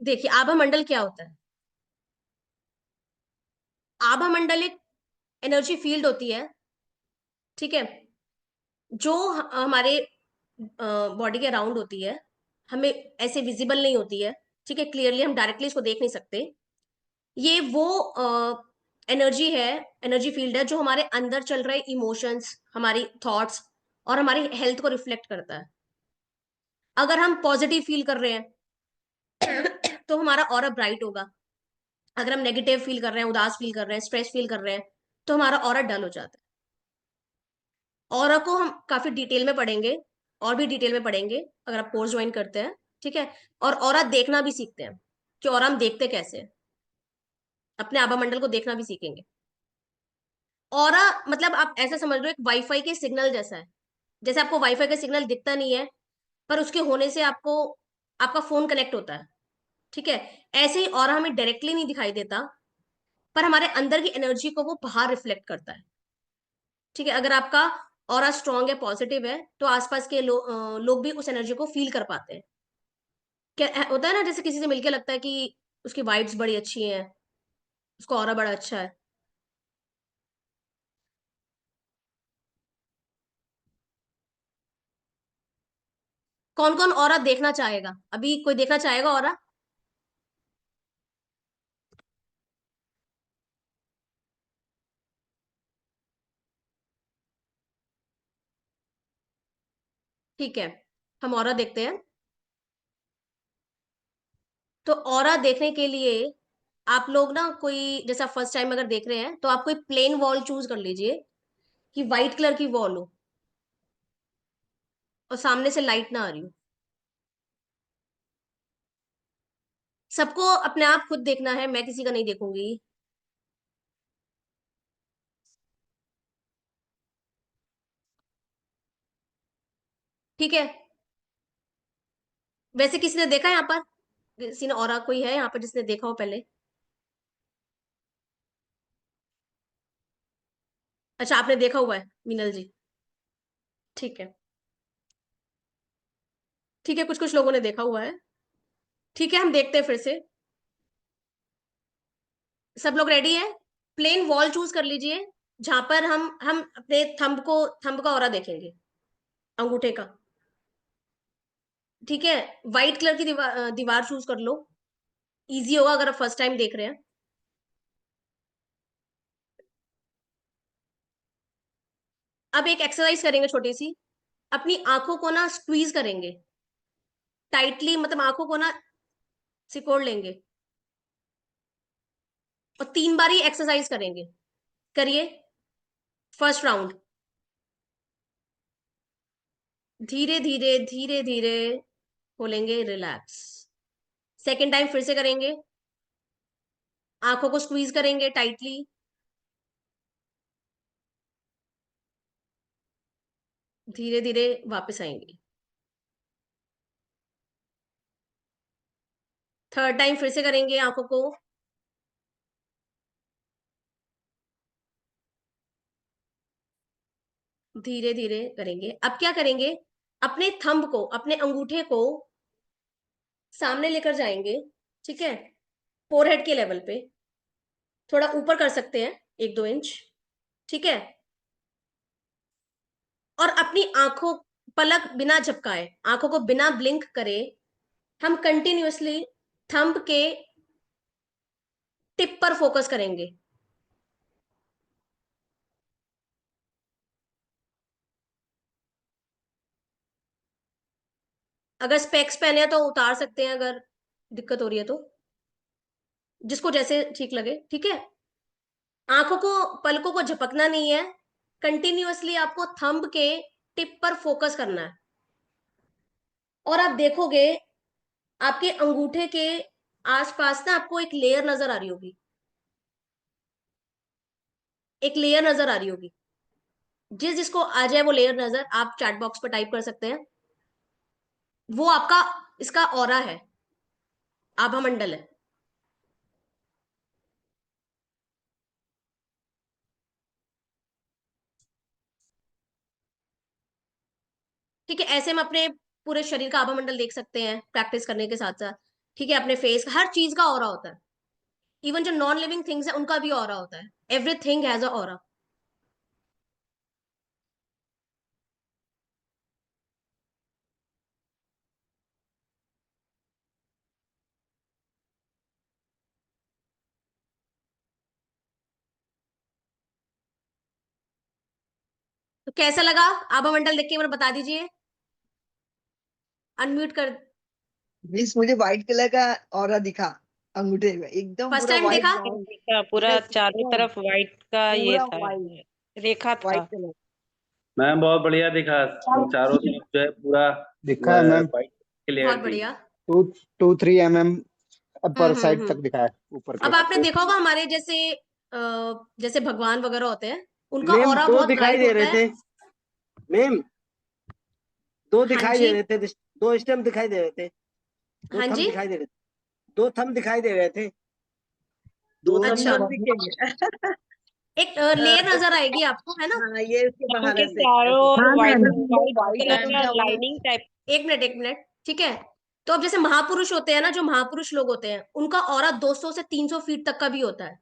देखिए आभा मंडल क्या होता है। आभा मंडल एक एनर्जी फील्ड होती है। ठीक है, जो हमारे बॉडी के अराउंड होती है, हमें ऐसे विजिबल नहीं होती है। ठीक है, क्लियरली हम डायरेक्टली इसको देख नहीं सकते। ये वो एनर्जी है, एनर्जी फील्ड है जो हमारे अंदर चल रहे इमोशंस, हमारी थॉट्स और हमारी हेल्थ को रिफ्लेक्ट करता है। अगर हम पॉजिटिव फील कर रहे हैं तो हमारा ऑरा ब्राइट होगा। अगर हम नेगेटिव फील कर रहे हैं, उदास फील कर रहे हैं, स्ट्रेस फील कर रहे हैं, तो हमारा ऑरा डल हो जाता है। ऑरा को हम काफी डिटेल में पढ़ेंगे, और भी डिटेल में पढ़ेंगे अगर आप कोर्स ज्वाइन करते हैं। ठीक है, और ऑरा देखना भी सीखते हैं कि ऑरा हम देखते कैसे हैं। अपने आभा मंडल को देखना भी सीखेंगे। ऑरा मतलब आप ऐसा समझ लो एक वाईफाई के सिग्नल जैसा है। जैसे आपको वाईफाई का सिग्नल दिखता नहीं है, पर उसके होने से आपको आपका फोन कनेक्ट होता है। ठीक है, ऐसे ही ऑरा हमें डायरेक्टली नहीं दिखाई देता, पर हमारे अंदर की एनर्जी को वो बाहर रिफ्लेक्ट करता है। ठीक है, अगर आपका ऑरा स्ट्रांग है, पॉजिटिव है, तो आसपास के लोग भी उस एनर्जी को फील कर पाते हैं। क्या होता है ना, जैसे किसी से मिलके लगता है कि उसकी वाइब्स बड़ी अच्छी हैं, उसका ऑरा बड़ा अच्छा है। कौन कौन ऑरा देखना चाहेगा? अभी कोई देखना चाहेगा ऑरा? ठीक है, हम ऑरा देखते हैं। तो ऑरा देखने के लिए आप लोग ना कोई, जैसा फर्स्ट टाइम अगर देख रहे हैं, तो आप कोई प्लेन वॉल चूज कर लीजिए कि व्हाइट कलर की वॉल हो और सामने से लाइट ना आ रही हो। सबको अपने आप खुद देखना है, मैं किसी का नहीं देखूंगी। ठीक है, वैसे किसी ने देखा है यहाँ पर? किसी ने ऑरा कोई है यहाँ पर जिसने देखा हो पहले? अच्छा, आपने देखा हुआ है मीनल जी। ठीक है, ठीक है, कुछ कुछ लोगों ने देखा हुआ है। ठीक है, हम देखते हैं फिर से। सब लोग रेडी है? प्लेन वॉल चूज कर लीजिए जहां पर हम अपने थंब का ऑरा देखेंगे, अंगूठे का। ठीक है, व्हाइट कलर की दीवार चूज कर लो। इजी होगा अगर आप फर्स्ट टाइम देख रहे हैं। अब एक एक्सरसाइज करेंगे छोटी सी। अपनी आंखों को ना स्क्वीज करेंगे टाइटली, मतलब आंखों को ना सिकोड़ लेंगे और 3 बार ही एक्सरसाइज करेंगे। करिए। फर्स्ट राउंड, धीरे धीरे धीरे धीरे खोलेंगे, रिलैक्स। सेकेंड टाइम फिर से करेंगे, आंखों को स्क्वीज करेंगे टाइटली, धीरे धीरे वापस आएंगे। थर्ड टाइम फिर से करेंगे, आंखों को धीरे धीरे करेंगे। अब क्या करेंगे, अपने थंब को, अपने अंगूठे को सामने लेकर जाएंगे, ठीक है, फोरहेड के लेवल पे, थोड़ा ऊपर कर सकते हैं 1-2 इंच, ठीक है। और अपनी आंखों, पलक बिना झपकाए, आंखों को बिना ब्लिंक करे, हम कंटिन्यूअसली थंब के टिप पर फोकस करेंगे। अगर स्पेक्स पहने हैं तो उतार सकते हैं, अगर दिक्कत हो रही है तो, जिसको जैसे ठीक लगे, ठीक है। आंखों को, पलकों को झपकना नहीं है, कंटिन्यूअसली आपको थंब के टिप पर फोकस करना है। और आप देखोगे आपके अंगूठे के आसपास ना आपको एक लेयर नजर आ रही होगी, एक लेयर नजर आ रही होगी। जिसको आ जाए वो लेयर नजर, आप चैट बॉक्स पर टाइप कर सकते हैं। वो आपका, इसका ऑरा है, आभा मंडल है। ठीक है, ऐसे हम अपने पूरे शरीर का आभा मंडल देख सकते हैं प्रैक्टिस करने के साथ साथ। ठीक है, अपने फेस, हर चीज का ऑरा होता है। इवन जो नॉन लिविंग थिंग्स है उनका भी ऑरा होता है। Everything has a aura. तो कैसा लगा आभा मंडल देख के, मुझे बता दीजिए, अनम्यूट कर। मिस मुझे व्हाइट कलर का ऑरा दिखा अंगूठे में, एकदम फर्स्ट पूरा टाइम व्हाइट देखा? ब्राउन। दिखा पूरा, यस चारों एकदम तरफ व्हाइट का ये पूरा था, व्हाइट, रेखा व्हाइट था। कलर। मैम बहुत बढ़िया दिखा, चारों तरफ जो है पूरा दिखा है मैम। वाइट क्लियर बहुत थी। बढ़िया। 2-3 mm अपर साइड तक हम्म। दिखा है, ऊपर के। अब आपने देखा होगा हमारे जैसे जैसे भगवान वगैरह होते हैं, उनका मैम ऑरा दो बहुत दिखाई ब्राइट दे होता रहे है। थे। मैम दो हाँ दिखाई जी, दे रहे थे, दो स्टेम दिखाई दे रहे थे, दो हाँ थम जी। दिखाई दे रहे थे, दो थम दिखाई दे रहे थे। दो दो थम अच्छा, तो थम दिखेंगे। एक लेयर नजर आएगी आपको, है ना। हाँ, ये इसके बाहर उनके ऐसे चारों ऐसे। ओर हाँ व्हाइट मैम, वो व्हाइट व्हाइट कलर बन का गया वो ना। Lining type. 1 मिनट, 1 मिनट, ठीक है। तो अब जैसे महापुरुष होते हैं ना, जो महापुरुष लोग होते हैं, उनका ऑरा 200 से 300 फीट तक का भी होता है।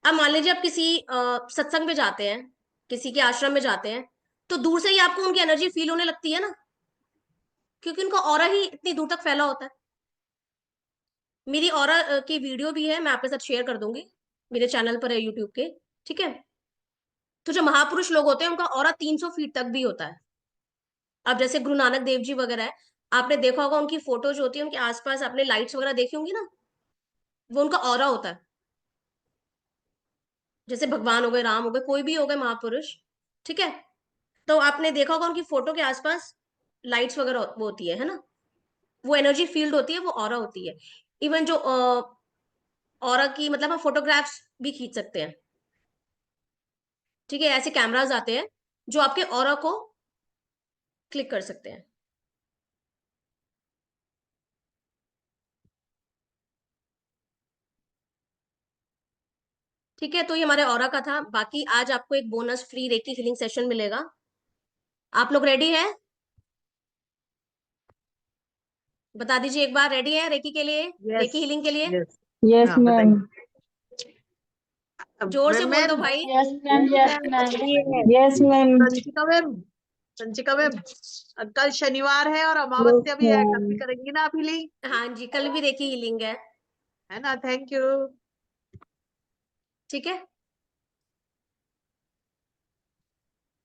अब मान लीजिए आप किसी सत्संग में जाते हैं, किसी के आश्रम में जाते हैं, तो दूर से ही आपको उनकी एनर्जी फील होने लगती है ना, क्योंकि उनका ऑरा ही इतनी दूर तक फैला होता है। मेरी ऑरा की वीडियो भी है, मैं आपके साथ शेयर कर दूंगी, मेरे चैनल पर है यूट्यूब के, ठीक है। तो जो महापुरुष लोग होते हैं उनका ऑरा 300 फीट तक भी होता है। अब जैसे गुरु नानक देव जी वगैरह है, आपने देखा होगा उनकी फोटो जो होती है, उनके आसपास आपने लाइट्स वगैरह देखी होंगी ना, वो उनका ऑरा होता है। जैसे भगवान हो गए, राम हो गए, कोई भी हो गए महापुरुष, ठीक है। तो आपने देखा होगा उनकी फोटो के आसपास लाइट्स वगैरह वो होती है ना, वो एनर्जी फील्ड होती है, वो ऑरा होती है। इवन जो ऑरा की मतलब हम फोटोग्राफ्स भी खींच सकते हैं, ठीक है। ऐसे कैमराज आते हैं जो आपके ऑरा को क्लिक कर सकते हैं। ठीक है, तो ये हमारे ऑरा का था। बाकी आज आपको एक bonus free recce healing session मिलेगा। आप लोग रेडी हैं? बता दीजिए एक बार, रेडी है रेकी के लिए, रेकी यस, हीलिंग के लिए? यस। यस हाँ, मैम। बताइए। जोर से बोल दो मैम, भाई। Yes ma'am, yes ma'am, yes ma'am, Sanchika ma'am, Sanchika ma'am, कल शनिवार है और यस अमावस्या भी है, कल भी मैम। करेंगी ना आप हीलिंग? हाँ जी, कल भी रेकी हीलिंग है ना? Thank you. ठीक है।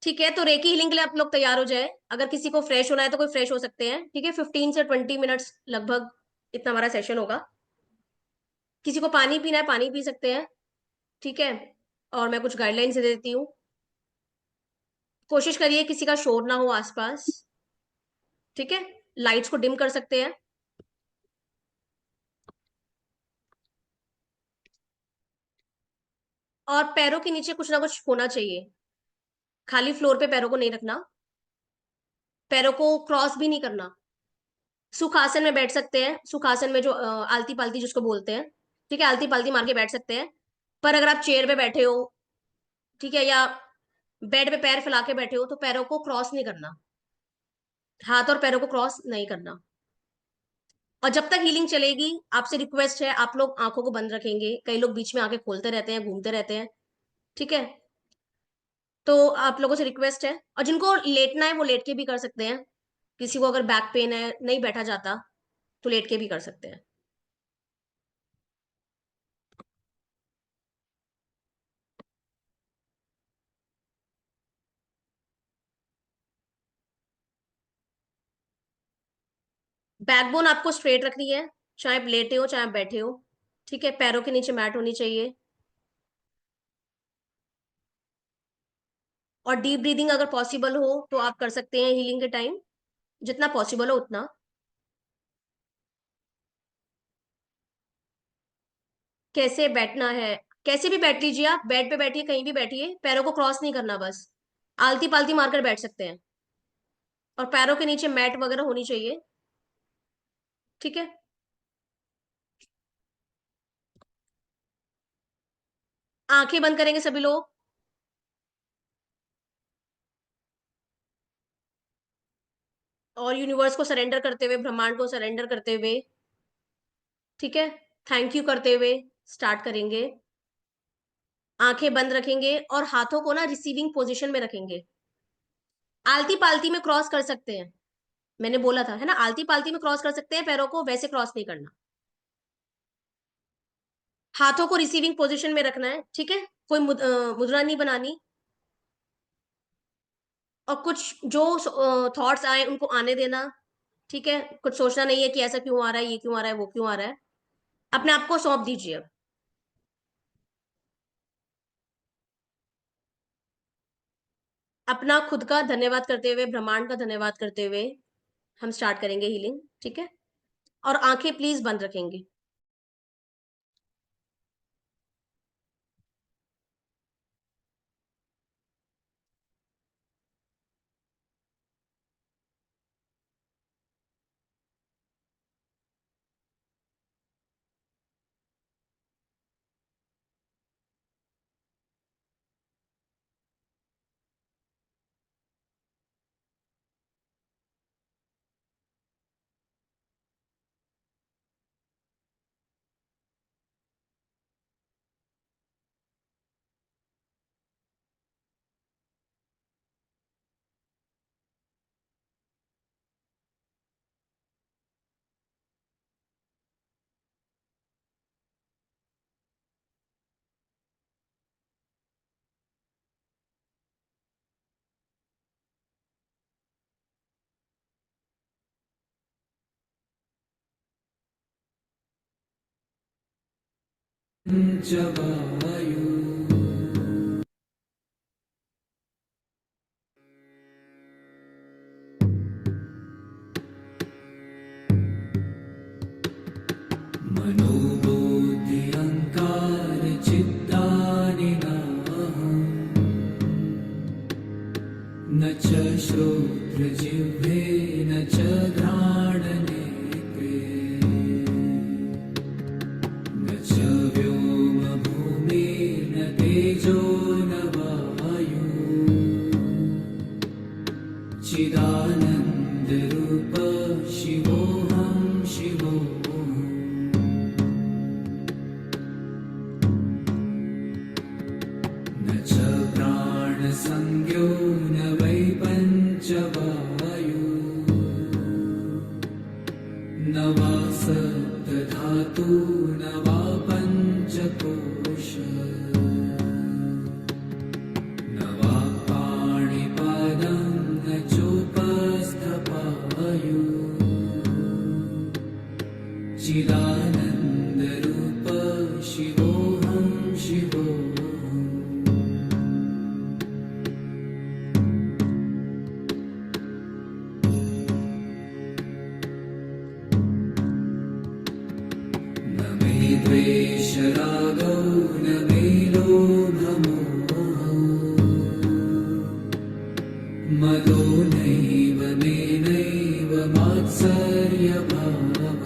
ठीक है, तो रेकी हीलिंग के लिए आप लोग तैयार हो जाए। अगर किसी को फ्रेश होना है तो कोई फ्रेश हो सकते हैं, ठीक है। 15 से 20 मिनट्स लगभग इतना हमारा सेशन होगा। किसी को पानी पीना है, पानी पी सकते हैं, ठीक है। और मैं कुछ गाइडलाइंस दे देती हूँ। कोशिश करिए किसी का शोर ना हो आसपास, ठीक है। लाइट्स को डिम कर सकते हैं। और पैरों के नीचे कुछ ना कुछ होना चाहिए, खाली फ्लोर पे पैरों को नहीं रखना, पैरों को क्रॉस भी नहीं करना। सुखासन में बैठ सकते हैं, सुखासन में जो आलती पालती जिसको बोलते हैं, ठीक है, आलती पालती मार के बैठ सकते हैं। पर अगर आप चेयर पे बैठे हो, ठीक है, या बेड पे पैर फैला के बैठे हो तो पैरों को क्रॉस नहीं करना, हाथ और पैरों को क्रॉस नहीं करना। और जब तक हीलिंग चलेगी आपसे रिक्वेस्ट है, आप लोग आंखों को बंद रखेंगे। कई लोग बीच में आंखें खोलते रहते हैं, घूमते रहते हैं, ठीक है। तो आप लोगों से रिक्वेस्ट है, और जिनको लेटना है वो लेट के भी कर सकते हैं। किसी को अगर बैक पेन है, नहीं बैठा जाता, तो लेट के भी कर सकते हैं। बैकबोन आपको स्ट्रेट रखनी है, चाहे आप लेटे हो चाहे आप बैठे हो, ठीक है। पैरों के नीचे मैट होनी चाहिए। और डीप ब्रीदिंग अगर पॉसिबल हो तो आप कर सकते हैं हीलिंग के टाइम, जितना पॉसिबल हो उतना। कैसे बैठना है, कैसे भी बैठ लीजिए, आप बेड पे बैठिए, कहीं भी बैठिए, पैरों को क्रॉस नहीं करना, बस आलती पालती मारकर बैठ सकते हैं। और पैरों के नीचे मैट वगैरह होनी चाहिए, ठीक है। आंखें बंद करेंगे सभी लोग। और यूनिवर्स को सरेंडर करते हुए, ब्रह्मांड को सरेंडर करते हुए, ठीक है, थैंक यू करते हुए स्टार्ट करेंगे। आंखें बंद रखेंगे और हाथों को ना रिसीविंग पोजीशन में रखेंगे। आलती पालती में क्रॉस कर सकते हैं, मैंने बोला था है ना, आलती पालती में क्रॉस कर सकते हैं पैरों को, वैसे क्रॉस नहीं करना। हाथों को रिसीविंग पोजीशन में रखना है, ठीक है। कोई मुद्रा नहीं बनानी। और कुछ जो थॉट्स आए उनको आने देना, ठीक है। कुछ सोचना नहीं है कि ऐसा क्यों आ रहा है, ये क्यों आ रहा है, वो क्यों आ रहा है। अपने आप को सौंप दीजिए अब। अपना खुद का धन्यवाद करते हुए, ब्रह्मांड का धन्यवाद करते हुए हम स्टार्ट करेंगे हीलिंग, ठीक है। और आंखें प्लीज बंद रखेंगे। मनोबुद्धि अहंकार चित्तानि नाहम् न च श्रोत्रजिह्वे न च घ्राणनेत्रे न च व्योमभूमिर्न तेजो न वायु चिदानन्दरूप शिवोऽहं शिवोऽहम् न च प्राणसंज्ञो न वै पञ्चवायु न वा सप्तधातु न वा पञ्चकोश न वा पाणिपादं न चोपस्थपायु चिदानन्दरूप शिवोऽहं शिवोऽहम् न मे द्वेषरागौ न मे लोभमोहौ मदो नैव मे नैव मात्सर्यभावः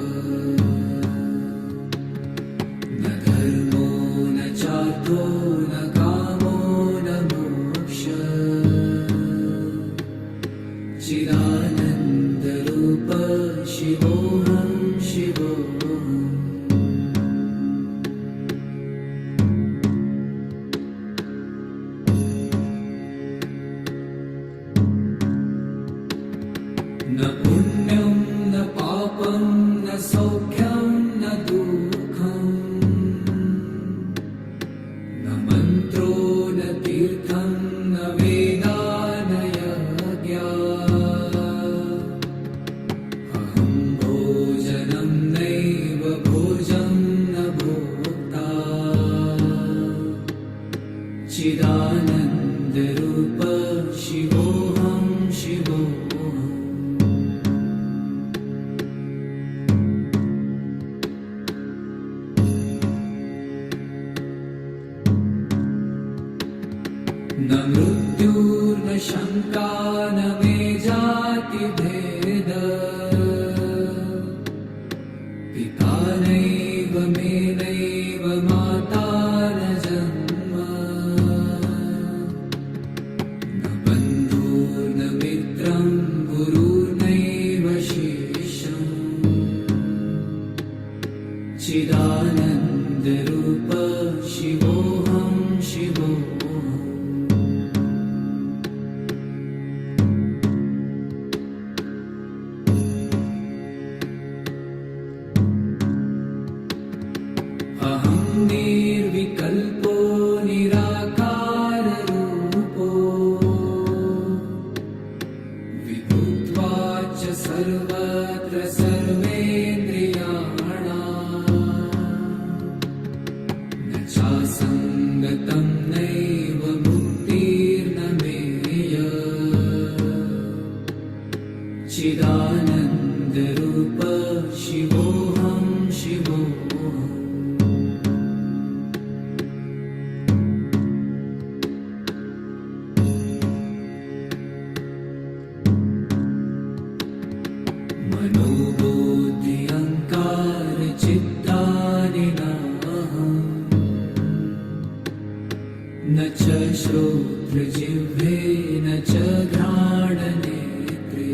न धर्मो न चार्थो न कामो न मोक्षः सौख्यं न दुःखम् न मन्त्रो न तीर्थं न वेदा न यज्ञा अहं भोजनं नैव भोजं न भोक्ता चिदानन्दरूप शिवोऽहं शिवोऽहम् न मृत्युर्न शङ्का न मे जातिभेद पिता नैव मे नैव माता न जन्म न बन्धुर्न मित्रं गुरुर्नैव शिष्यम् चिदानन्दरूप शिवोऽहं शिवोऽहम् अहं निर्विकल्पो निराकाररूपो विभुत्वाच्च सर्वत्र सर्वेन्द्रियाणाम् न चासङ्गतं नैव मुक्तिर्न मेय चिदानन्दरूप शिवोऽहं शिवोऽहम् मनोबुद्धि अहङ्कार चित्तानि नाहम् न च श्रोत्रजिह्वे न च घ्राणनेत्रे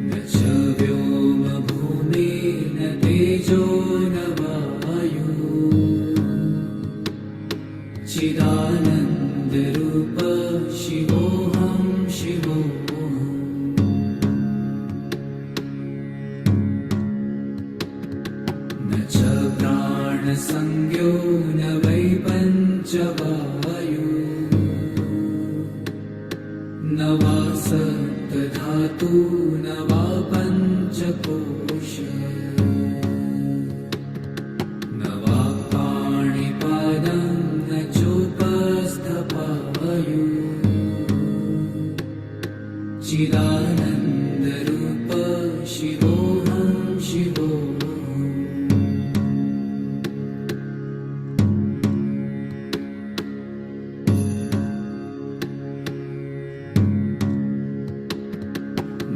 न च व्योमभूमिर्न तेजो न वायु चिदानन्दरूप शिवोऽहं शिवोऽहम् न च प्राणसंज्ञो न वै पञ्चवायु न वा सप्तधातु न वा पञ्चकोश न वा पाणिपादं न चोपस्थपायु चिदानन्दरूप शिवोऽहं शिवोऽहम्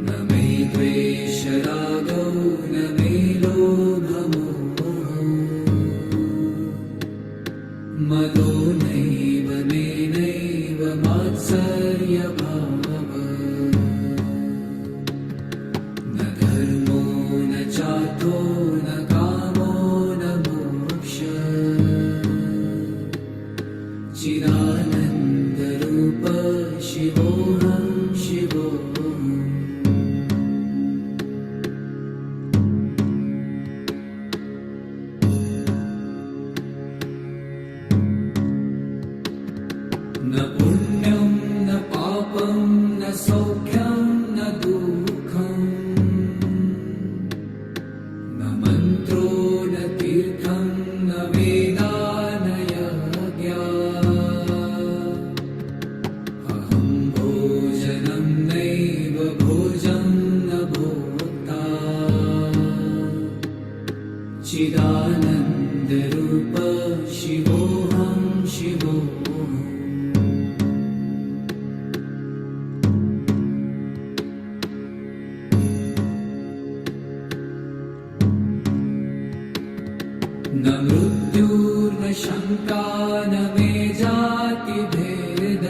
न मे द्वेषरागौ न मे लोभमोहौ मदो नैव मे नैव मात्सर्यभावः न धर्मो न चार्थो न कामो न मोक्षः चिदानन्दरूप शिवोऽहं शिवोऽहम् न पुण्यं न पापं न सौख्यं न दुःखम् न मन्त्रो न तीर्थं न वेदा न यज्ञा अहं भोजनं नैव भोजं न भोक्ता चिदानन्दरूप शिवोऽहं शिवोऽहम् न मृत्युर्न शङ्का न मे जातिभेद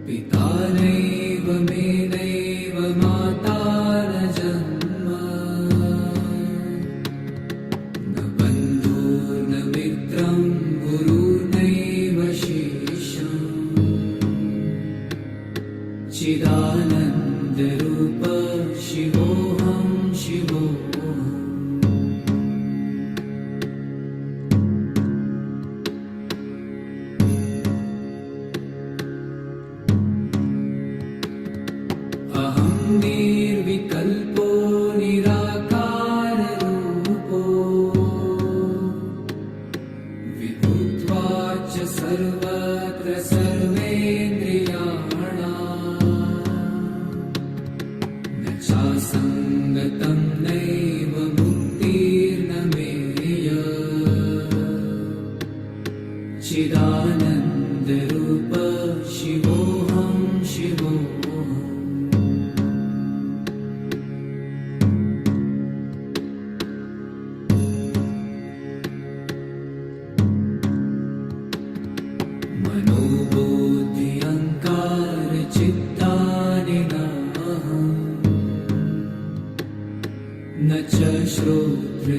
पिता नैव मे नैव माता न जन्म न बन्धुर्न मित्रं गुरुर्नैव शिष्यम् चिदानन्दरूप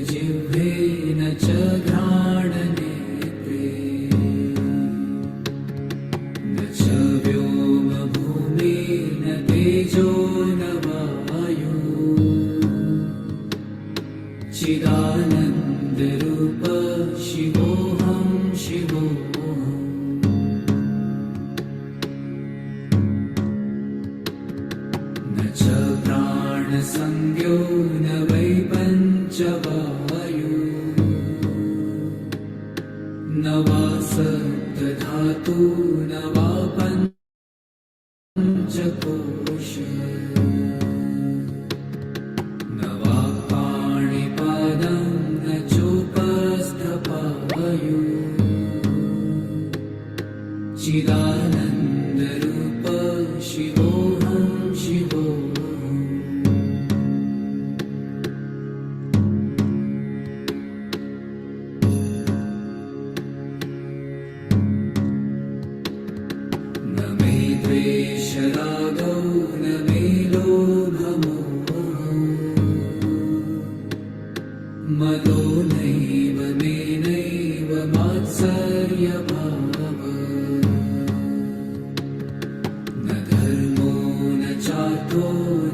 श्रोत्रजिह्वे न च घ्राणनेत्रे न च व्योमभूमिर्न तेजो न वायु चिदानन्दरूप शिवोऽहं शिवोऽहम् न च प्राणसंज्ञो न वै पञ्चवायु न वा सप्तधातु न वा पञ्चकोश न वा पाणिपादं न चोपस्थपायु चिदानन्दरूप शिवोऽहं शिवोऽहम् न मे द्वेषरागौ न मे लोभमोहौ मदो नैव मे नैव मात्सर्यभावः न धर्मो न चार्थो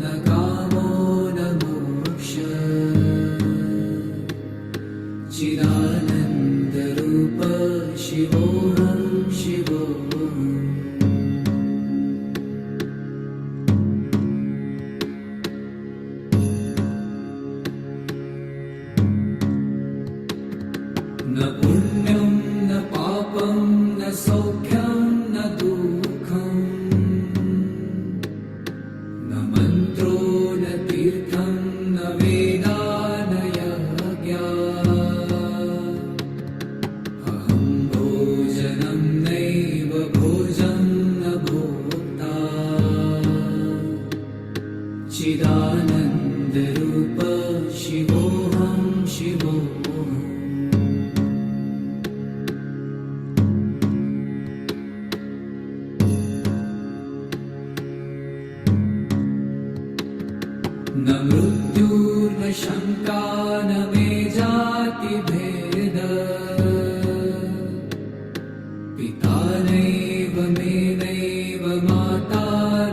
न कामो न मोक्षः चिदानन्दरूप शिवोऽहं शिवोऽहम् न पुण्यं न पापं न सौख्यं न दुःखम् न मन्त्रो न तीर्थं न वेदा न यज्ञा अहं भोजनं नैव भोजं न भोक्ता चिदानन्दरूप शिवोऽहं शिवोऽहम् न मृत्युर्न शङ्का न मे जातिभेद पिता नैव मे नैव माता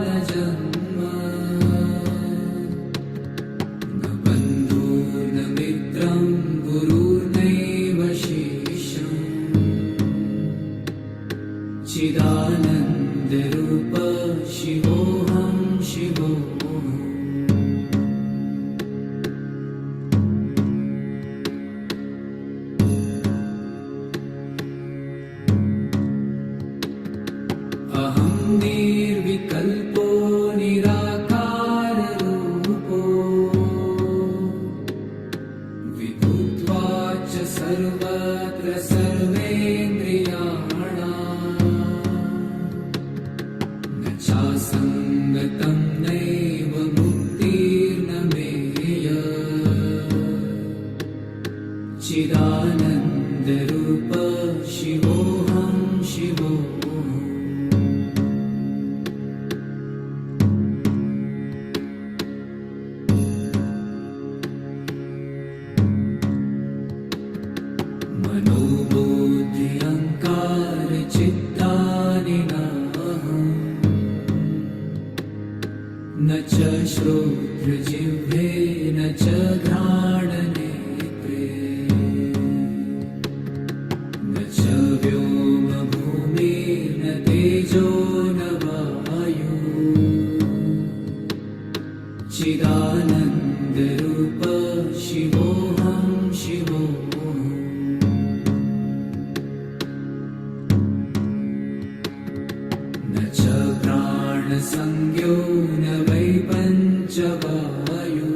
न जन्म न बन्धुर्न मित्रं गुरुर्नैव शिष्यम् चिदानन्दरूप शिवोऽहं शिवोऽहम् अहं निर्विकल्पो निराकाररूपो विदुत्वा च सर्वत्र सर्वेन्द्रियाणाम् न चासङ्गतं नैव मुक्तिर्न मेय चिदानन्दरूप शिवोऽहं शिवोऽहम् मनोबुद्धि अहङ्कार चित्तानि नाहम् न च श्रोत्रजिह्वे न च घ्राणनेत्रे न च व्योमभूमिर्न तेजो न वायु चिदानन्दरूप शिवोऽहं शिवोऽहम् न च प्राणसंज्ञो न वै पञ्चवायु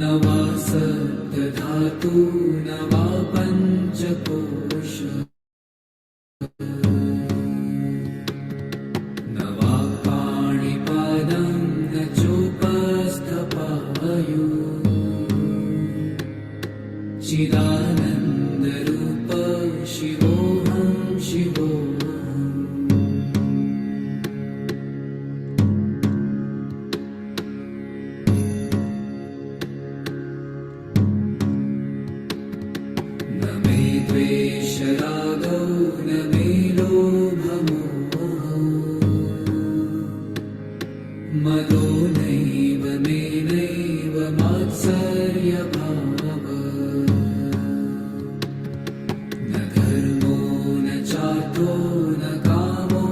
न वा सप्तधातु न वा पञ्चकोश न वा पाणिपादं न चोपस्थपायु चिदानन्दरूप शिवोऽहं शिवोऽहम् कार्याभावः न धर्मो न चार्थो न कामो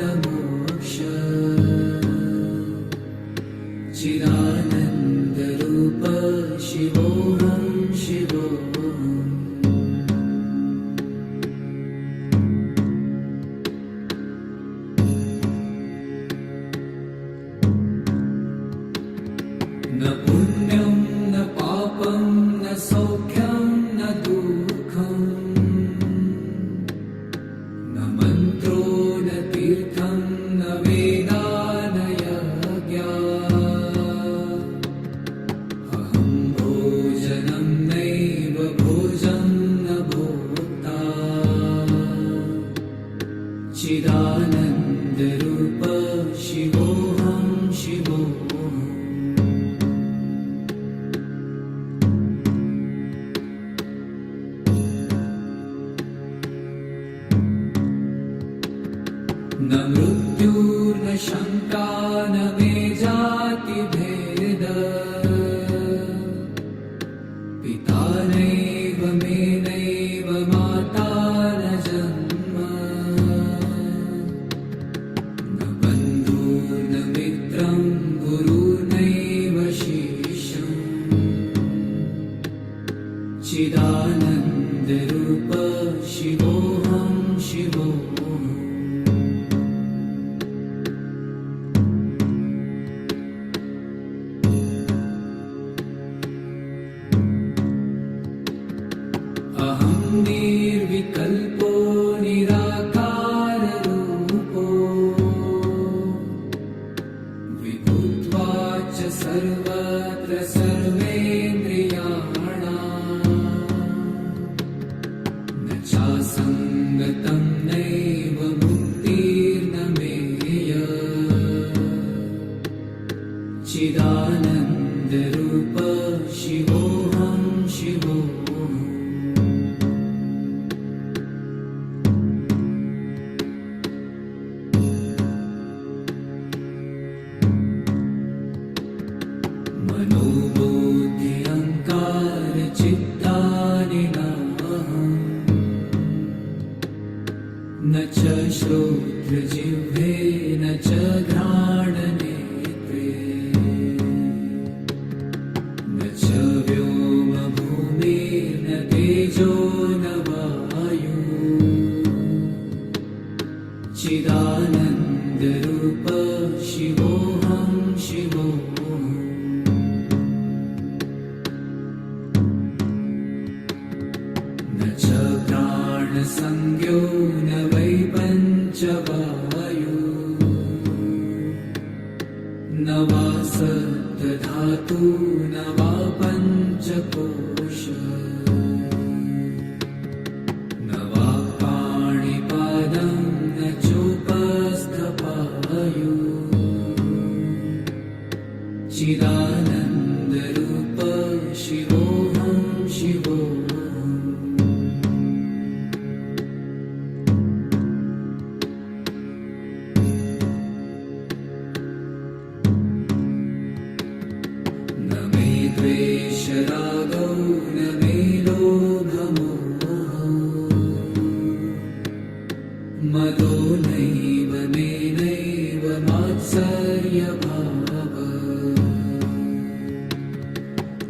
न मोक्षः चिदानन्दरूप शिवोऽहं शिवोऽहम् न पुण्यं न पापं न सौख्यं न दुःखम् न मन्त्रो न तीर्थं न वेदा न यज्ञा अहं भोजनं नैव भोजं न भोक्ता चिदानन्दरूप शिवोऽहं शिवोऽहम् न मृत्युर्न शङ्का न मे जातिभेद पिता नैव मे नैव माता न जन्म न बन्धुर्न मित्रं गुरुर्नैव शिष्यम् चिदानन्दरूप शिवोऽहं शिवोऽहम् अहं निर्विकल्पो निराकाररूपो विभुत्वाच्च सर्वत्र सर्वेन्द्रियाणाम् न चासङ्गतं नैव मुक्तिर्न मेय चिदानन्दरूप शिवोऽहं शिवोऽहम् मनोबुद्ध्यहङ्कार चित्तानि नाहम् न च श्रोत्रजिह्वे न च घ्राणनेत्रे न च व्योमभूमिर्न तेजो न वायु चिदानन्दरूप शिवोऽहं शिवोऽहम् न च प्राणसंज्ञो न वै पञ्चवायु न वा सप्तधातु न वा पञ्चकोश न वा पाणिपादं न चोपस्थपायु चिदानन्दरूप शिवोऽहं शिवोऽहम् न मे द्वेषरागौ न मे लोभमोहौ मदो नैव मे नैव मात्सर्यभावः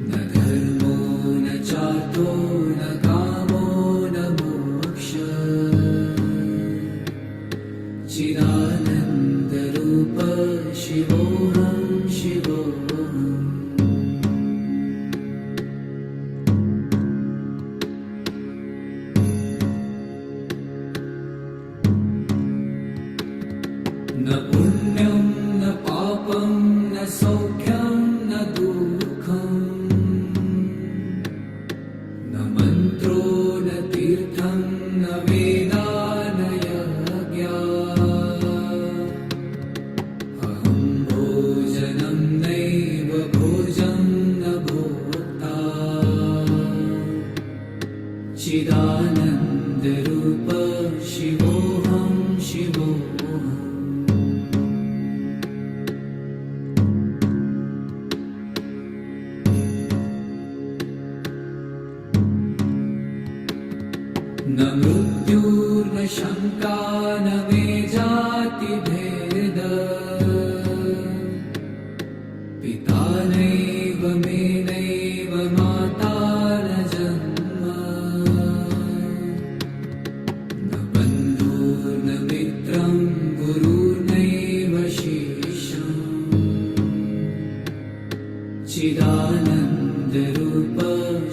न धर्मो न चार्थो न कामो न मोक्षः चिदानन्दरूप शिवोऽहं शिवोऽहम् न पुण्यं न पापं न सौख्यं न दुःखम् न मन्त्रो न तीर्थं न वेदा न यज्ञा अहं भोजनं नैव भोजं न भोक्ता चिदानन्दरूप शिवोऽहं शिवोऽहम् न मृत्युर्न शङ्का न मे जातिभेद पिता नैव मे नैव माता न जन्म न बन्धुर्न मित्रं गुरुर्नैव शिष्यम् चिदानन्दरूप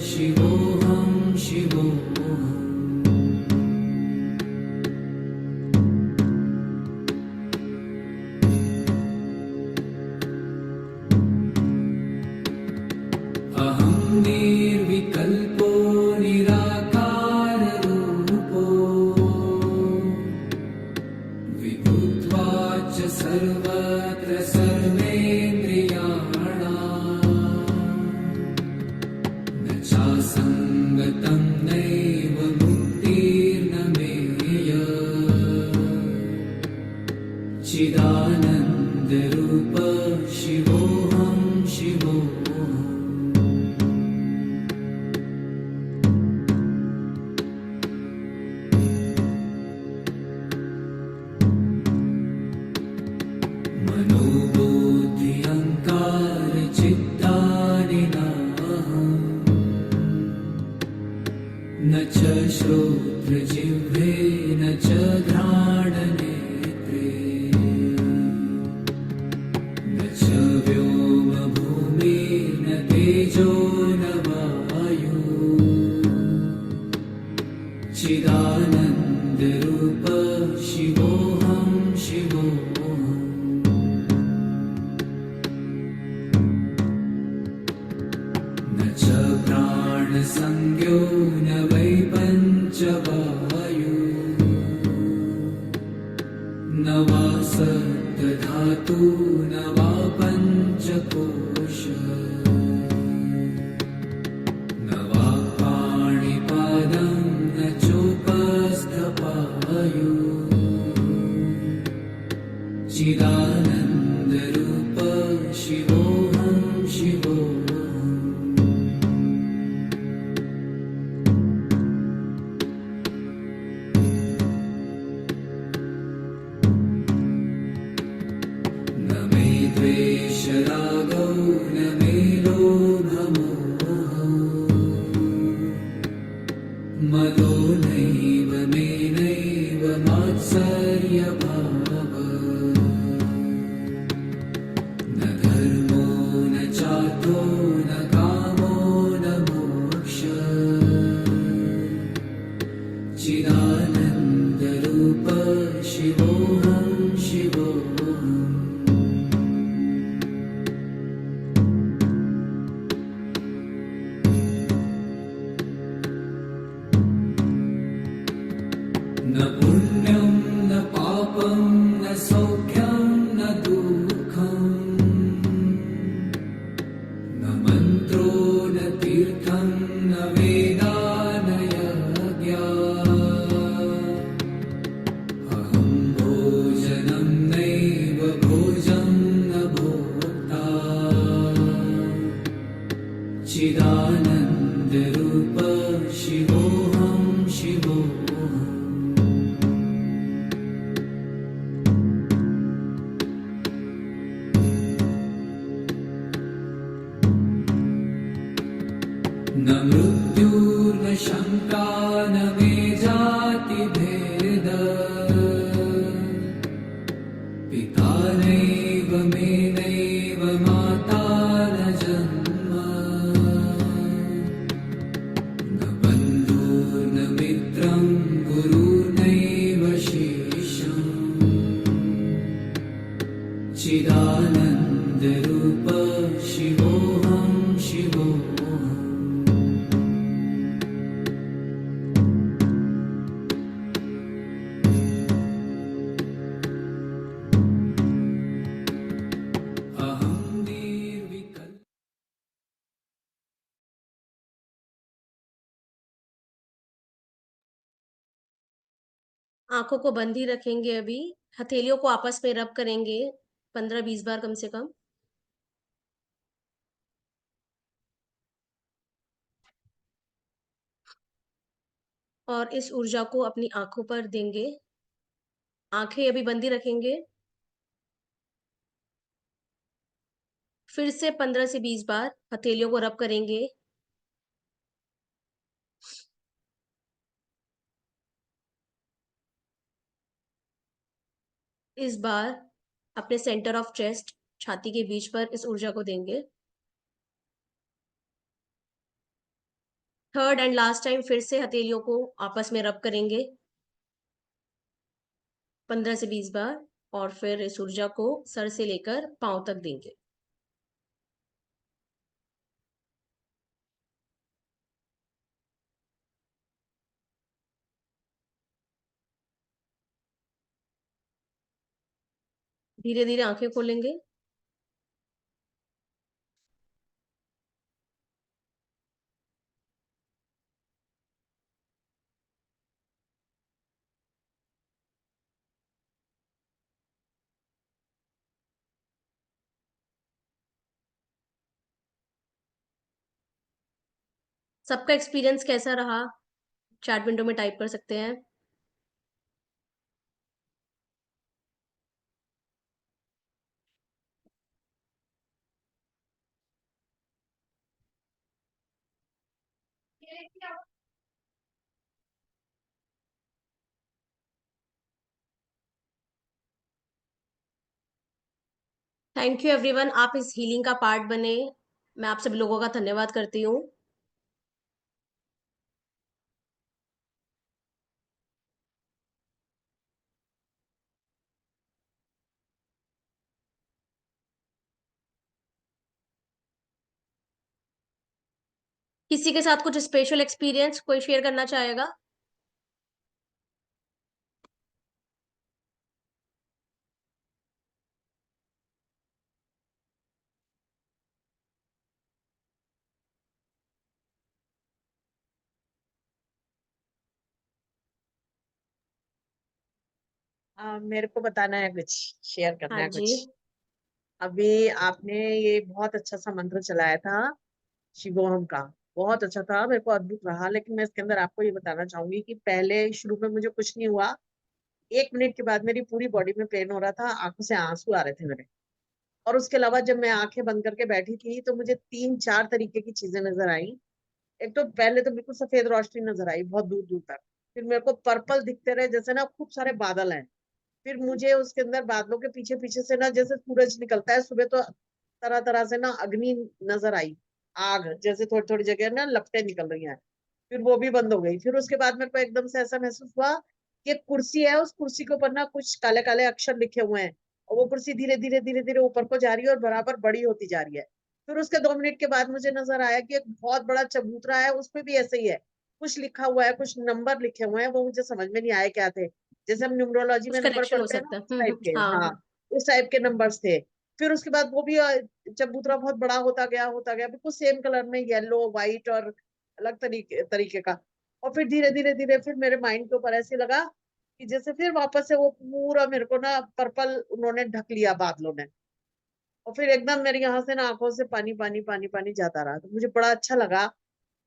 शिवोऽहं शिवोऽहम् अहं निर्विकल्पो निराकाररूपो विभुत्वाच्च सर्वत्र सर्वेन्द्रियाणाम् न चासङ्गतं नैव मुक्तिर्न मेय चिदानन्दरूप शिवोऽहं शिवोऽहम् मनोबुद्ध्यङ्कारचित्तानि नाहम् न च श्रोत्रजिह्वे न च घ्राणनेत्रे न च व्योमभूमिर्न तेजो न वायु चिदानन्दरूप शिवोऽहं शिवोऽहम् न च प्राणसंज्ञो न वै पञ्चवायु न वा सप्तधातु न वा पञ्चकोश न वा पाणिपादं न चोपस्थपायु चिदानन्दरूप शिवोऽहं शिवोऽहम् न मे द्वेषरागौ न मे लोभमोहौ मदो नैव मे नैव मात्सर्यभावः न धर्मो न चार्थो न कामो न मोक्षः चिदानन्दरूप शिवोऽहं शिवोऽहम् न पुण्यं न पापं न सौख्यं न दुःखम् न मन्त्रो न तीर्थं न वेदा न यज्ञा अहं भोजनं नैव भोजं न भोक्ता चिदानन्दरूप शिवोऽहं शिवोऽहम् न मृत्युर्न शङ्का न मे जातिभेद पिता नैव मे नैव माता न जन्म न बन्धुर्न मित्रं गुरुर्नैव शिष्यम् चिदानन्दरूप शिवोऽहं शिवोऽहम् अहं निर्विकल्प आंखों को बंद ही रखेंगे अभी। हथेलियों को आपस में रब करेंगे 15-20 बार कम से कम। और इस ऊर्जा को अपनी आंखों पर देंगे। आंखें अभी बंद ही रखेंगे। फिर से 15 से 20 बार हथेलियों को रब करेंगे। इस बार अपने सेंटर ऑफ चेस्ट, छाती के बीच पर इस ऊर्जा को देंगे। थर्ड एंड लास्ट टाइम फिर से हथेलियों को आपस में रब करेंगे 15 से 20 बार, और फिर इस ऊर्जा को सर से लेकर पांव तक देंगे। धीरे धीरे आंखें खोलेंगे। सबका एक्सपीरियंस कैसा रहा, चैट विंडो में टाइप कर सकते हैं। थैंक यू एवरीवन, आप इस हीलिंग का पार्ट बने। मैं आप सभी लोगों का धन्यवाद करती हूँ। किसी के साथ कुछ स्पेशल एक्सपीरियंस कोई शेयर करना चाहेगा? मेरे को बताना है कुछ, शेयर करना हाँ है जी। कुछ। अभी आपने ये बहुत अच्छा सा मंत्र चलाया था शिवोहम का, बहुत अच्छा था, मेरे को अद्भुत रहा। लेकिन मैं इसके अंदर आपको ये बताना चाहूंगी कि पहले शुरू में मुझे कुछ नहीं हुआ, 1 मिनट के बाद मेरी पूरी बॉडी में पेन हो रहा था, आंखों से आंसू आ रहे थे मेरे। और उसके अलावा जब मैं आंखें बंद करके बैठी थी तो मुझे 3-4 तरीके की चीजें नजर आई। एक तो पहले तो बिल्कुल सफेद रोशनी नजर आई बहुत दूर दूर तक। फिर मेरे को पर्पल दिखते रहे, जैसे ना खूब सारे बादल हैं। फिर मुझे उसके अंदर बादलों के पीछे पीछे से ना जैसे सूरज निकलता है सुबह, तो तरह तरह से ना अग्नि नजर आई, आग जैसे थोड़ी थोड़ी जगह ना लपटें निकल रही हैं। फिर वो भी बंद हो गई। फिर उसके बाद मेरे को एकदम से ऐसा महसूस हुआ कि एक कुर्सी है, उस कुर्सी के ऊपर ना कुछ काले काले अक्षर लिखे हुए हैं, और वो कुर्सी धीरे धीरे धीरे धीरे ऊपर को जा रही है और बराबर बड़ी होती जा रही है। फिर उसके 2 मिनट के बाद मुझे नजर आया कि एक बहुत बड़ा चबूतरा है, उसपे भी ऐसे ही है, कुछ लिखा हुआ है, कुछ नंबर लिखे हुए हैं, वो मुझे समझ में नहीं आया क्या थे। जैसे हम न्यूमरोलॉजी कुछ में नंबर कनेक्शन हो पढ़ते हैं ना, सकता है। उस टाइप के, हाँ हाँ, हाँ। उस टाइप के नंबर्स थे। फिर उसके बाद वो भी चबूतरा बहुत बड़ा होता गया, बिल्कुल सेम कलर में, येलो व्हाइट और अलग तरीके तरीके का। और फिर धीरे धीरे धीरे फिर मेरे माइंड के ऊपर ऐसे लगा कि जैसे फिर वापस से वो पूरा मेरे को ना पर्पल उन्होंने ढक लिया बादलों ने। और फिर एकदम मेरी यहाँ से ना आंखों से पानी पानी पानी पानी जाता रहा, तो मुझे बड़ा अच्छा लगा। बहुत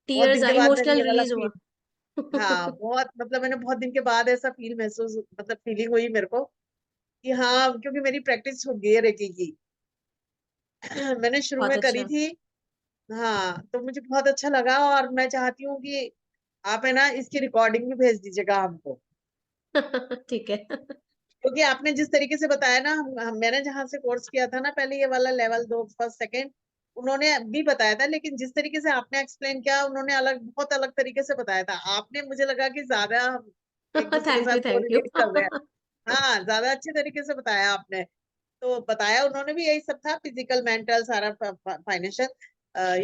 टीयर्स दिन के आई, बाद मैंने इमोशनल ये वाला रिलीज हुआ। फील, हाँ बहुत, मतलब मैंने बहुत दिन के बाद ऐसा फील महसूस, मतलब फीलिंग हुई मेरे को कि हाँ, क्योंकि मेरी प्रैक्टिस हो गई है रेकी की। मैंने शुरू बहुत में करी अच्छा। थी। हाँ, तो मुझे बहुत अच्छा लगा, और मैं चाहती हूँ कि आप है ना इसकी रिकॉर्डिंग भी भेज दीजिएगा हमको। ठीक है। क्योंकि आपने जिस तरीके से बताया ना, मैंने जहां से कोर्स किया था ना पहले, ये वाला लेवल 2 फर्स्ट सेकंड, उन्होंने भी बताया था, लेकिन जिस तरीके से आपने एक्सप्लेन किया, उन्होंने अलग, बहुत अलग तरीके से बताया था। आपने, मुझे लगा कि ज्यादा हम एक दूसरे के थैंक साथ यू, थैंक यू। कोरिलेट कर रहे हैं। हाँ, ज्यादा अच्छे तरीके से बताया आपने। तो बताया उन्होंने भी यही सब था, फिजिकल मेंटल सारा, फाइनेंशियल,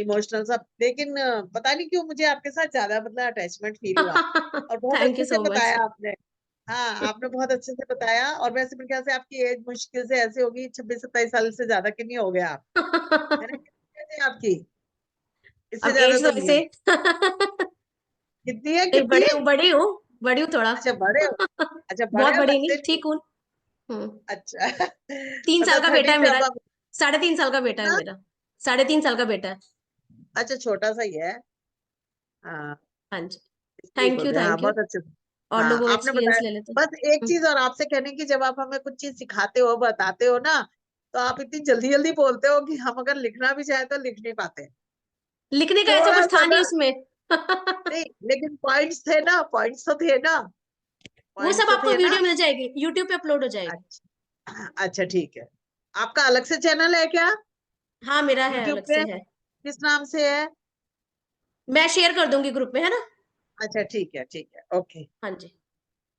इमोशनल सब। लेकिन पता नहीं क्यों मुझे आपके साथ ज्यादा मतलब अटैचमेंट फील हुआ, और बहुत थैंक अच्छे यू से सो मच। बताया आपने। हाँ, आपने बहुत अच्छे से बताया। और वैसे मेरे ख्याल से आपकी एज मुश्किल से ऐसे होगी 26-27 साल से ज्यादा की नहीं हो गया आप, है ना? कितनी एज है आपकी? इससे अब ज्यादा एज तो तो नहीं ऐसे है। कितनी है, नहीं, कितनी? बड़ी हूँ थोड़ा। अच्छा, बड़े हो। अच्छा, बहुत बड़े हो, बड़ी लगते नहीं, नहीं। ठीक हूँ। हम्म। अच्छा। 3 साल मतलब का बेटा 30 है पे मेरा। अब 3.5 साल का बेटा है कितना? मेरा। 3.5 साल का बेटा है। अच्छा, छोटा सा ही है। हाँ। हाँ जी। इसलिए थैंक बोल यू, रहे हैं। हाँ, थैंक यू। बहुत अच्छे से। और हाँ, लोगों का आपने एक्सपीरियंस बताया। ले लेते बस एक हैं। चीज और आपसे कहने की, जब आप हमें कुछ चीज सिखाते हो, बताते हो ना, तो आप इतनी जल्दी जल्दी बोलते हो कि हम अगर लिखना भी चाहे तो लिख नहीं पाते। लिखने का ऐसा थोड़ा कुछ सा था नहीं ना, उसमें। नहीं, लेकिन पॉइंट्स थे ना, पॉइंट्स तो थे ना, वो पॉइंट्स सब तो आपको थे ना। वीडियो मिल जाएगी, यूट्यूब पे अपलोड हो जाएगी। अच्छा, अच्छा, ठीक है। आपका अलग से चैनल है क्या हाँ, मेरा है, यूट्यूब अलग से पे? है। किस नाम से है? मैं शेयर कर दूंगी ग्रुप में, है ना। अच्छा, ठीक है, ठीक है, ओके। हाँ जी।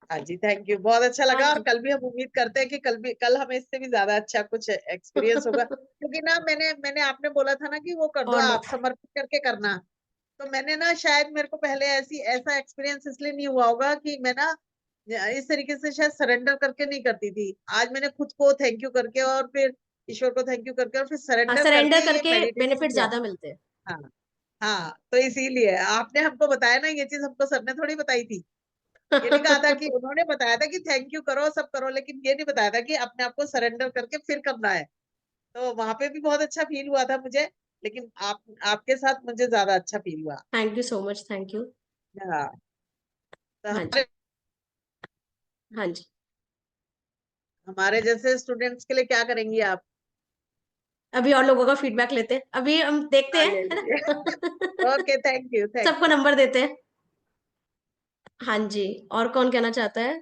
हाँ जी, थैंक यू, बहुत अच्छा हाँ लगा। और जी। कल भी हम उम्मीद करते हैं कि कल हमें इससे भी ज्यादा अच्छा कुछ एक्सपीरियंस होगा, क्योंकि ना मैंने मैंने आपने बोला था ना कि वो कर दो, और आप समर्पित करके करना। तो मैंने ना, शायद मेरे को पहले ऐसा एक्सपीरियंस इसलिए नहीं हुआ होगा कि मैं ना इस तरीके से शायद सरेंडर करके नहीं करती थी। आज मैंने खुद को थैंक यू करके, और फिर ईश्वर को थैंक यू करके, और फिर हाँ, सरेंडर सरेंडर करके ये करके मेडिटेशन बेनिफिट किया। ज्यादा मिलते हैं। हाँ, हाँ, तो इसीलिए आपने हमको बताया ना, ये चीज हमको सर ने थोड़ी बताई थी। ये नहीं कहा था कि, उन्होंने बताया था कि थैंक यू करो, सब करो, लेकिन ये नहीं बताया था कि अपने आप को सरेंडर करके फिर करना है। तो वहां पे भी बहुत अच्छा फील हुआ था मुझे, लेकिन आपके साथ मुझे ज्यादा अच्छा फील हुआ। Thank you so much, thank you. हाँ, तो हाँ जी। हाँ जी। हमारे जैसे स्टूडेंट्स के लिए क्या करेंगी आप? अभी और लोगों का फीडबैक लेते हैं, अभी हम देखते हाँ, हैं, ले है लीजिए। ना। ओके, थैंक यू, थैंक सबको यू। नंबर देते हैं। हाँ जी। और कौन कहना चाहता है?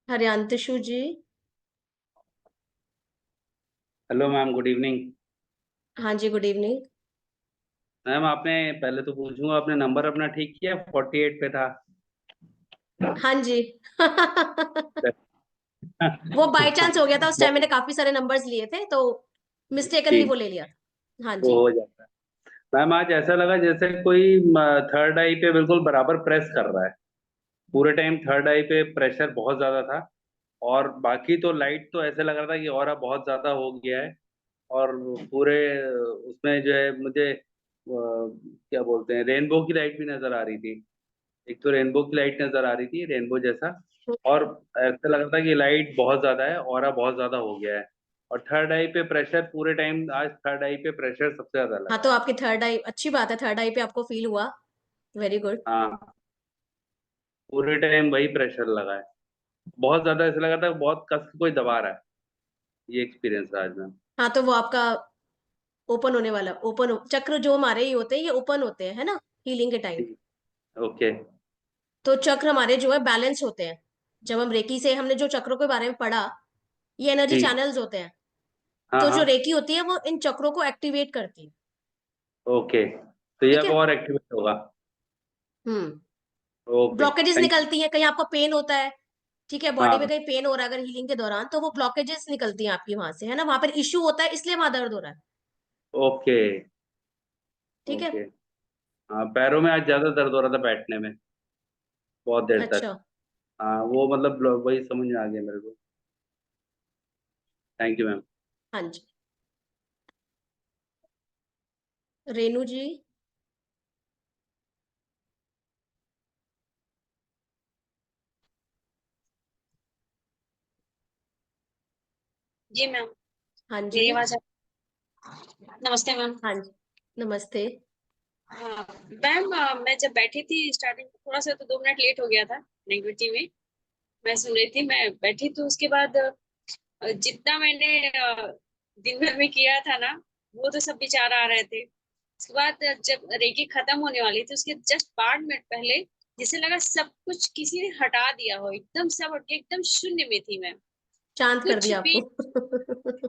हरियांतशु ji. Hello ma'am, good evening. हाँ जी, गुड इवनिंग। मैम, आपने पहले तो पूछूंगा, आपने नंबर अपना ठीक किया? 48 पे था। हाँ जी। वो बाय चांस हो गया था, उस टाइम मैंने बहुत काफी सारे नंबर्स लिए थे, तो मिस्टेकनली वो ठीक, ले लिया। हाँ वो जी। हो जाता है। मैम, आज ऐसा लगा जैसे कोई थर्ड आई पे बिल्कुल बराबर प्रेस कर रहा है। पूरे टाइम थर्ड आई पे प्रेशर बहुत ज्यादा था। और बाकी तो लाइट तो ऐसे लग रहा था कि ऑरा बहुत ज्यादा हो गया है। और पूरे उसमें जो है मुझे क्या बोलते हैं, रेनबो की लाइट भी नजर आ रही थी। एक तो रेनबो की लाइट नजर आ रही थी, रेनबो जैसा। और ऐसा लग रहा था कि लाइट बहुत ज्यादा है, ऑरा बहुत ज्यादा हो गया है। और थर्ड आई पे प्रेशर पूरे टाइम, आज थर्ड आई पे प्रेशर सबसे ज्यादा हाँ, लगा तो है। आपकी थर्ड आई अच्छी बात है, थर्ड आई पे आपको फील हुआ। Very good. हाँ, पूरे टाइम वही प्रेशर लगा है। बहुत ज्यादा ऐसा लगा था बहुत कस के कोई दबा रहा है। ये एक्सपीरियंस था आज में। हाँ, तो वो आपका ओपन होने वाला, चक्र जो हमारे ये होते हैं, ये ओपन होते हैं, है ना, हीलिंग के टाइम। ठीक। ओके। तो चक्र हमारे जो है बैलेंस होते हैं। जब हम रेकी से, हमने जो चक्रों के बारे में पढ़ा, ये एनर्जी ठीक। चैनल्स होते हैं। हाँ, तो हाँ। जो रेकी होती है वो इन चक्रों को एक्टिवेट करती है। ओके, तो ये ठीक अब है। और एक्टिवेट होगा। Hmm. Okay, blockages thank you. निकलती हैं, कहीं आपको पेन होता है, ठीक है, बॉडी में हाँ। कहीं पेन हो रहा है अगर हीलिंग के दौरान, तो वो ब्लॉकेजेस निकलती हैं आपकी वहां से, है ना, वहां पर इश्यू होता है, इसलिए वहां दर्द हो रहा है। ओके। ठीक है। ओके। हाँ, पैरों में आज ज्यादा दर्द हो रहा था बैठने में, बहुत देर तक। अच्छा। हाँ, वो मतलब वही समझ में आ गया मेरे को। Thank you ma'am. हाँ जी। रेनू जी। जी मैम। हाँ जी। मेरी आवाज नमस्ते मैम। हाँ जी। नमस्ते। हाँ मैम, मैं जब बैठी थी स्टार्टिंग, थोड़ा सा तो 2 मिनट लेट हो गया था नेगेटिविटी में। मैं सुन रही थी, मैं बैठी तो उसके बाद जितना मैंने दिन भर में किया था ना, वो तो सब विचार आ रहे थे। उसके बाद जब रेकी खत्म होने वाली थी, उसके जस्ट 5 मिनट पहले जैसे लगा सब कुछ किसी ने हटा दिया हो, एकदम सब हट के एकदम शून्य में थी मैं। शांत कर कुछ दिया भी, आपको।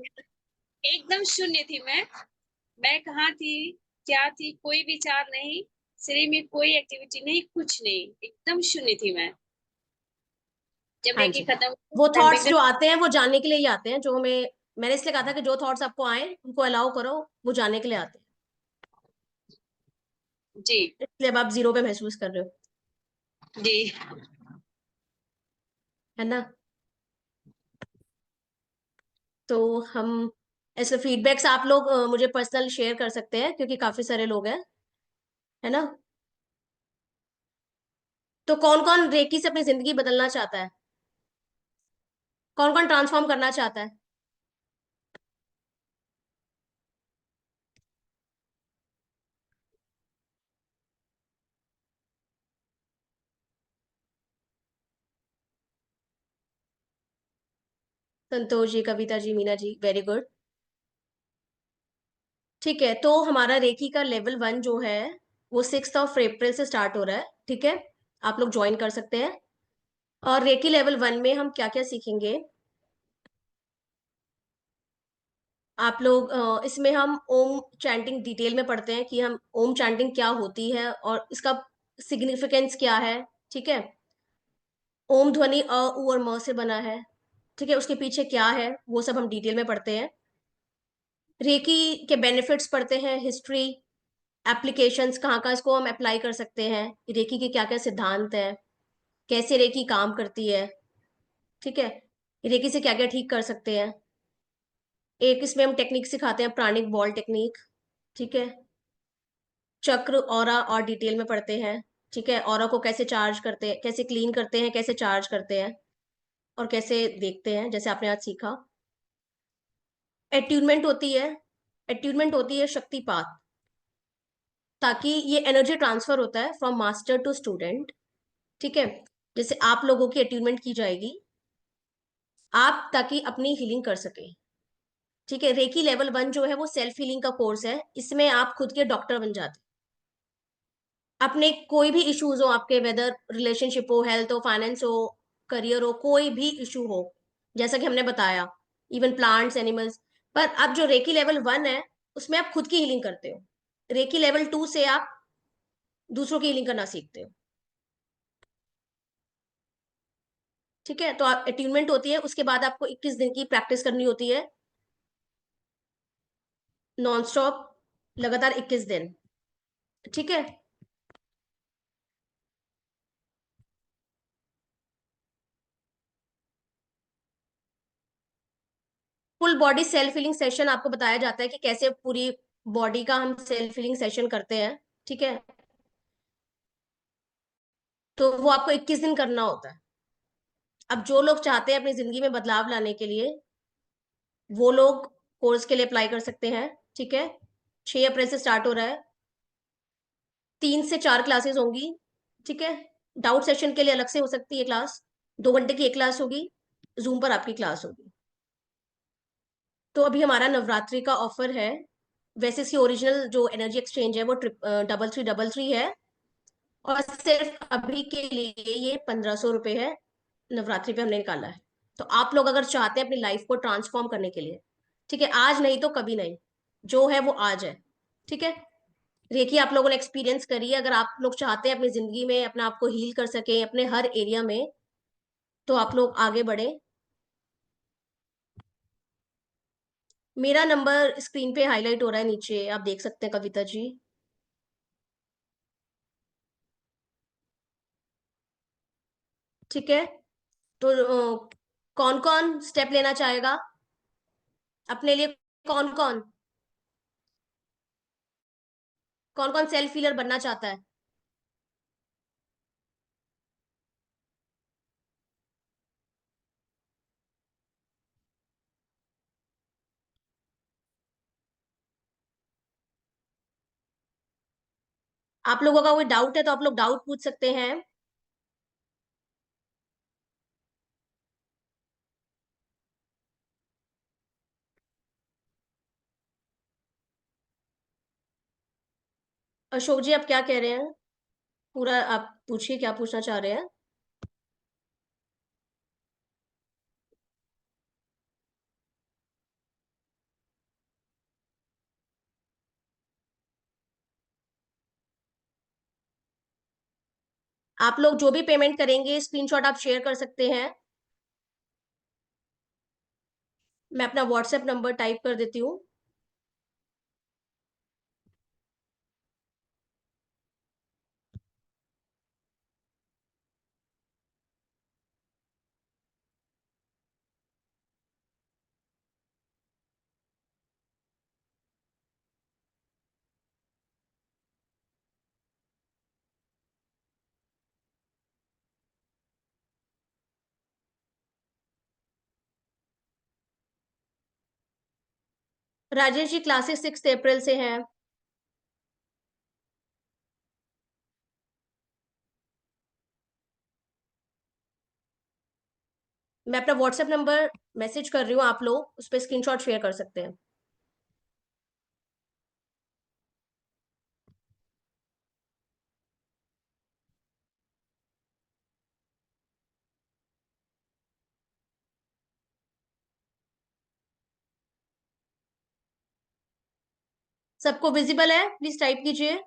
एकदम शून्य थी मैं कहाँ थी, क्या थी, कोई विचार नहीं, शरीर में कोई एक्टिविटी नहीं, कुछ नहीं, एकदम शून्य थी मैं। जब हाँ रेकी जी। खत्म वो थॉट्स टेम्परेचर। जो आते हैं वो जानने के लिए ही आते हैं, जो हमें, मैंने इसलिए कहा था कि जो थॉट्स आपको आए उनको अलाउ करो, वो जानने के लिए आते हैं। जी। इसलिए अब आप जीरो पे महसूस कर रहे हो, जी। है ना। तो हम ऐसे फीडबैक्स आप लोग मुझे पर्सनल शेयर कर सकते हैं, क्योंकि काफी सारे लोग हैं, है ना। तो कौन कौन रेकी से अपनी जिंदगी बदलना चाहता है? कौन कौन ट्रांसफॉर्म करना चाहता है? Santosh ji, Kavita ji, Meena ji, very good. ठीक है, तो हमारा रेकी का लेवल 1 जो है वो 6 अप्रैल से स्टार्ट हो रहा है। ठीक है, आप लोग ज्वाइन कर सकते हैं। और रेकी लेवल 1 में हम क्या क्या सीखेंगे, आप लोग इसमें हम ओम चैंटिंग डिटेल में पढ़ते हैं कि हम ओम चैंटिंग क्या होती है और इसका सिग्निफिकेंस क्या है। ठीक है, ओम ध्वनि अ उ और म से बना है। ठीक है, उसके पीछे क्या है वो सब हम डिटेल में पढ़ते हैं। रेकी के बेनिफिट्स पढ़ते हैं, हिस्ट्री, एप्लीकेशंस, कहाँ कहाँ इसको हम अप्लाई कर सकते हैं, रेकी के क्या क्या सिद्धांत हैं, कैसे रेकी काम करती है। ठीक है, रेकी से क्या क्या ठीक कर सकते हैं। एक इसमें हम टेक्निक सिखाते हैं, प्राणिक बॉल टेक्निक। ठीक है, चक्र, ऑरा और डिटेल में पढ़ते हैं। ठीक है, ऑरा को कैसे चार्ज करते हैं, कैसे क्लीन करते हैं, कैसे चार्ज करते हैं और कैसे देखते हैं, जैसे आपने आज सीखा। एट्यूनमेंट होती है, एट्यूनमेंट होती है शक्तिपात, ताकि ये एनर्जी ट्रांसफर होता है फ्रॉम मास्टर टू स्टूडेंट। ठीक है, जैसे आप लोगों की अट्यूनमेंट की जाएगी, आप ताकि अपनी हीलिंग कर सके। ठीक है, रेकी लेवल 1 जो है वो सेल्फ हीलिंग का कोर्स है, इसमें आप खुद के डॉक्टर बन जाते हैं। अपने कोई भी इश्यूज हो आपके, वेदर रिलेशनशिप हो, हेल्थ हो, फाइनेंस हो, करियर हो, कोई भी इशू हो, जैसा कि हमने बताया, इवन प्लांट्स, एनिमल्स। पर अब जो रेकी लेवल 1 है उसमें आप खुद की हीलिंग करते हो। रेकी लेवल 2 से आप दूसरों की हीलिंग करना सीखते हो। ठीक है, तो आप अट्यूनमेंट होती है, उसके बाद आपको 21 दिन की प्रैक्टिस करनी होती है, नॉन स्टॉप, लगातार 21 दिन। ठीक है, full body self healing session आपको बताया जाता है कि कैसे पूरी बॉडी का हम सेल्फ हीलिंग सेशन करते हैं। ठीक है, तो वो आपको 21 दिन करना होता है। अब जो लोग चाहते हैं अपनी जिंदगी में बदलाव लाने के लिए, वो लोग कोर्स के लिए अप्लाई कर सकते हैं। ठीक है, 6 अप्रैल से स्टार्ट हो रहा है, 3 से 4 क्लासेस होंगी। ठीक है, डाउट सेशन के लिए अलग से हो सकती है क्लास, 2 घंटे की एक क्लास होगी, जूम पर आपकी क्लास होगी। तो अभी हमारा नवरात्रि का ऑफर है। वैसे इसकी ओरिजिनल जो एनर्जी एक्सचेंज है वो 3333 है, और सिर्फ अभी के लिए ये 1500 रुपये है, नवरात्रि पे हमने निकाला है। तो आप लोग अगर चाहते हैं अपनी लाइफ को ट्रांसफॉर्म करने के लिए, ठीक है, आज नहीं तो कभी नहीं, जो है वो आज है। ठीक है, रेखी आप लोगों ने एक्सपीरियंस करी है, अगर आप लोग चाहते हैं अपनी जिंदगी में अपने आप को हील कर सके अपने हर एरिया में, तो आप लोग आगे बढ़े। मेरा नंबर स्क्रीन पे हाईलाइट हो रहा है नीचे, आप देख सकते हैं कविता जी। ठीक है, तो कौन कौन स्टेप लेना चाहेगा अपने लिए, कौन कौन कौन कौन सेल्फ हीलर बनना चाहता है। आप लोगों का कोई डाउट है तो आप लोग डाउट पूछ सकते हैं। अशोक जी आप क्या कह रहे हैं, पूरा आप पूछिए, क्या पूछना चाह रहे हैं। आप लोग जो भी पेमेंट करेंगे स्क्रीनशॉट आप शेयर कर सकते हैं। मैं अपना व्हाट्सएप नंबर टाइप कर देती हूँ। राजेश जी क्लासेस 6 अप्रैल से हैं। मैं अपना व्हाट्सएप नंबर मैसेज कर रही हूँ, आप लोग उस पर स्क्रीनशॉट शेयर कर सकते हैं। सबको विजिबल है? प्लीज टाइप कीजिए।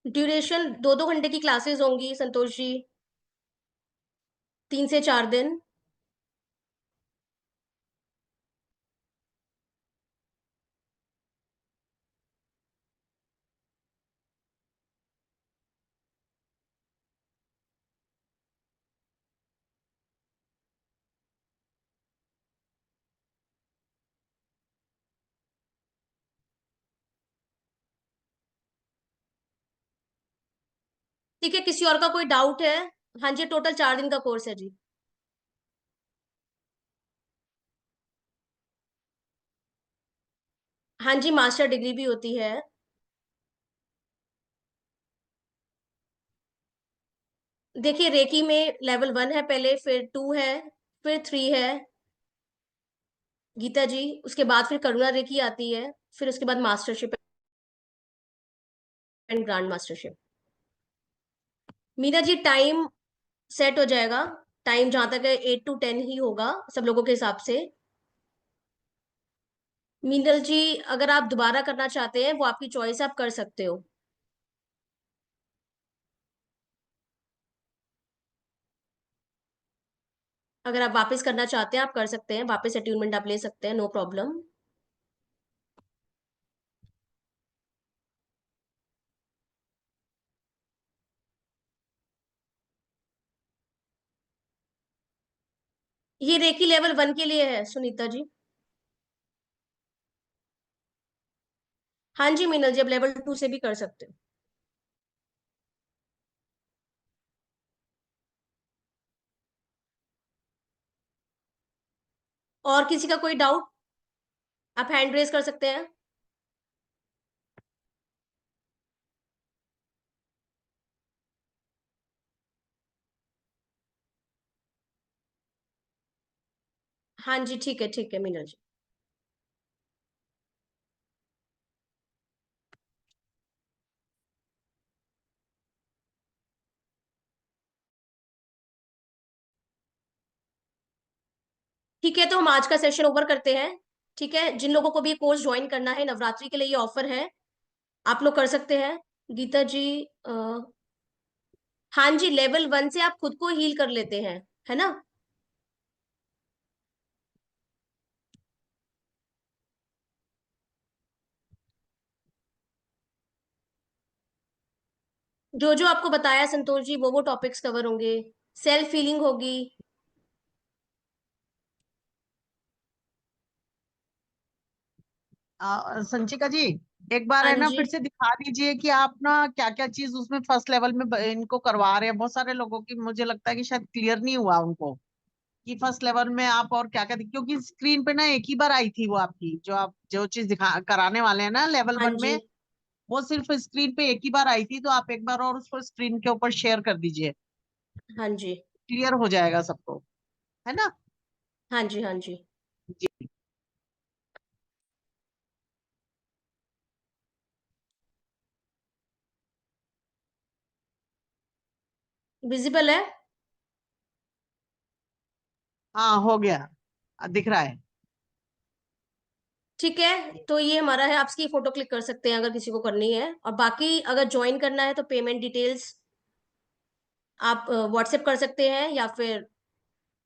ड्यूरेशन 2-2 घंटे की क्लासेस होंगी संतोष जी, 3 से 4 दिन। ठीक है, किसी और का कोई डाउट है? हाँ जी, टोटल 4 दिन का कोर्स है जी। हाँ जी, मास्टर डिग्री भी होती है। देखिए, रेकी में लेवल 1 है पहले, फिर 2 है, फिर 3 है गीता जी, उसके बाद फिर करुणा रेकी आती है, फिर उसके बाद mastership and grand mastership. Meena ji, time set हो जाएगा। टाइम जहां तक है 8 to 10 ही होगा सब लोगों के हिसाब से। मीनल जी, अगर आप दोबारा करना चाहते हैं वो आपकी चॉइस, आप कर सकते हो। अगर आप वापस करना चाहते हैं आप कर सकते हैं, वापस अट्यूनमेंट आप ले सकते हैं, नो प्रॉब्लम। ये रेकी लेवल 1 के लिए है सुनीता जी। हाँ जी मीनल जी, अब लेवल 2 से भी कर सकते हो। और किसी का कोई डाउट? आप हैंड रेज कर सकते हैं। हाँ जी, ठीक है मीनल जी। ठीक है, तो हम आज का सेशन ओवर करते हैं। ठीक है, जिन लोगों को भी ये कोर्स ज्वाइन करना है, नवरात्रि के लिए ये ऑफर है, आप लोग कर सकते हैं। गीता जी, हाँ जी, लेवल 1 से आप खुद को हील कर लेते हैं, है ना? जो जो आपको बताया संतोष जी, वो टॉपिक्स कवर होंगे। सेल्फ फीलिंग होगी। संचिका जी, एक बार हाँ है ना जी, फिर से दिखा दीजिए कि आप ना क्या क्या चीज उसमें फर्स्ट लेवल में इनको करवा रहे हैं। बहुत सारे लोगों की मुझे लगता है कि शायद क्लियर नहीं हुआ उनको कि फर्स्ट लेवल में आप और क्या क्या, क्योंकि स्क्रीन पे ना एक ही बार आई थी वो आपकी, जो आप जो चीज दिखा कराने वाले हैं ना लेवल हाँ 1 जी, में, वो सिर्फ स्क्रीन पे एक ही बार आई थी। तो आप एक बार और उसको स्क्रीन के ऊपर शेयर कर दीजिए, हाँ जी, क्लियर हो जाएगा सबको, है ना? हाँ जी, हाँ जी। जी। विजिबल है? हाँ, हो गया, दिख रहा है। ठीक है, तो ये हमारा है, आप इसकी फोटो क्लिक कर सकते हैं अगर किसी को करनी है। और बाकी अगर ज्वाइन करना है तो पेमेंट डिटेल्स आप व्हाट्सएप कर सकते हैं, या फिर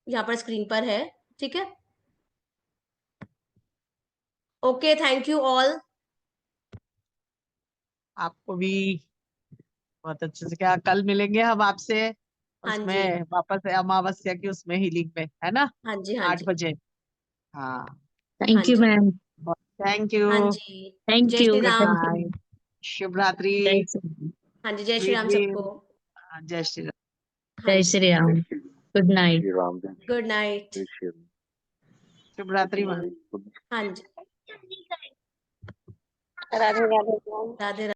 यहाँ पर स्क्रीन पर है। ठीक है, ओके, थैंक यू ऑल। आपको भी बहुत अच्छे से, क्या कल मिलेंगे हम आपसे हाँ जी, उसमें वापस अमावस्या की उसमें हीलिंग में, है ना? हाँ जी, हाँ 8 जी, बजे। हाँ, हाँ थैंक यू जी, मैम। थैंक हाँ यू। जी। थैंक जय यू श्री राम। बाय, शुभ रात्रि। थैंक्स। हाँ जी, जय श्री राम ये सबको। जय श्री राम। हाँ जय जी, Shri Ram, good night. Good night. शुभ रात्रि माँ। हाँ जी, राधे राधे। राधे।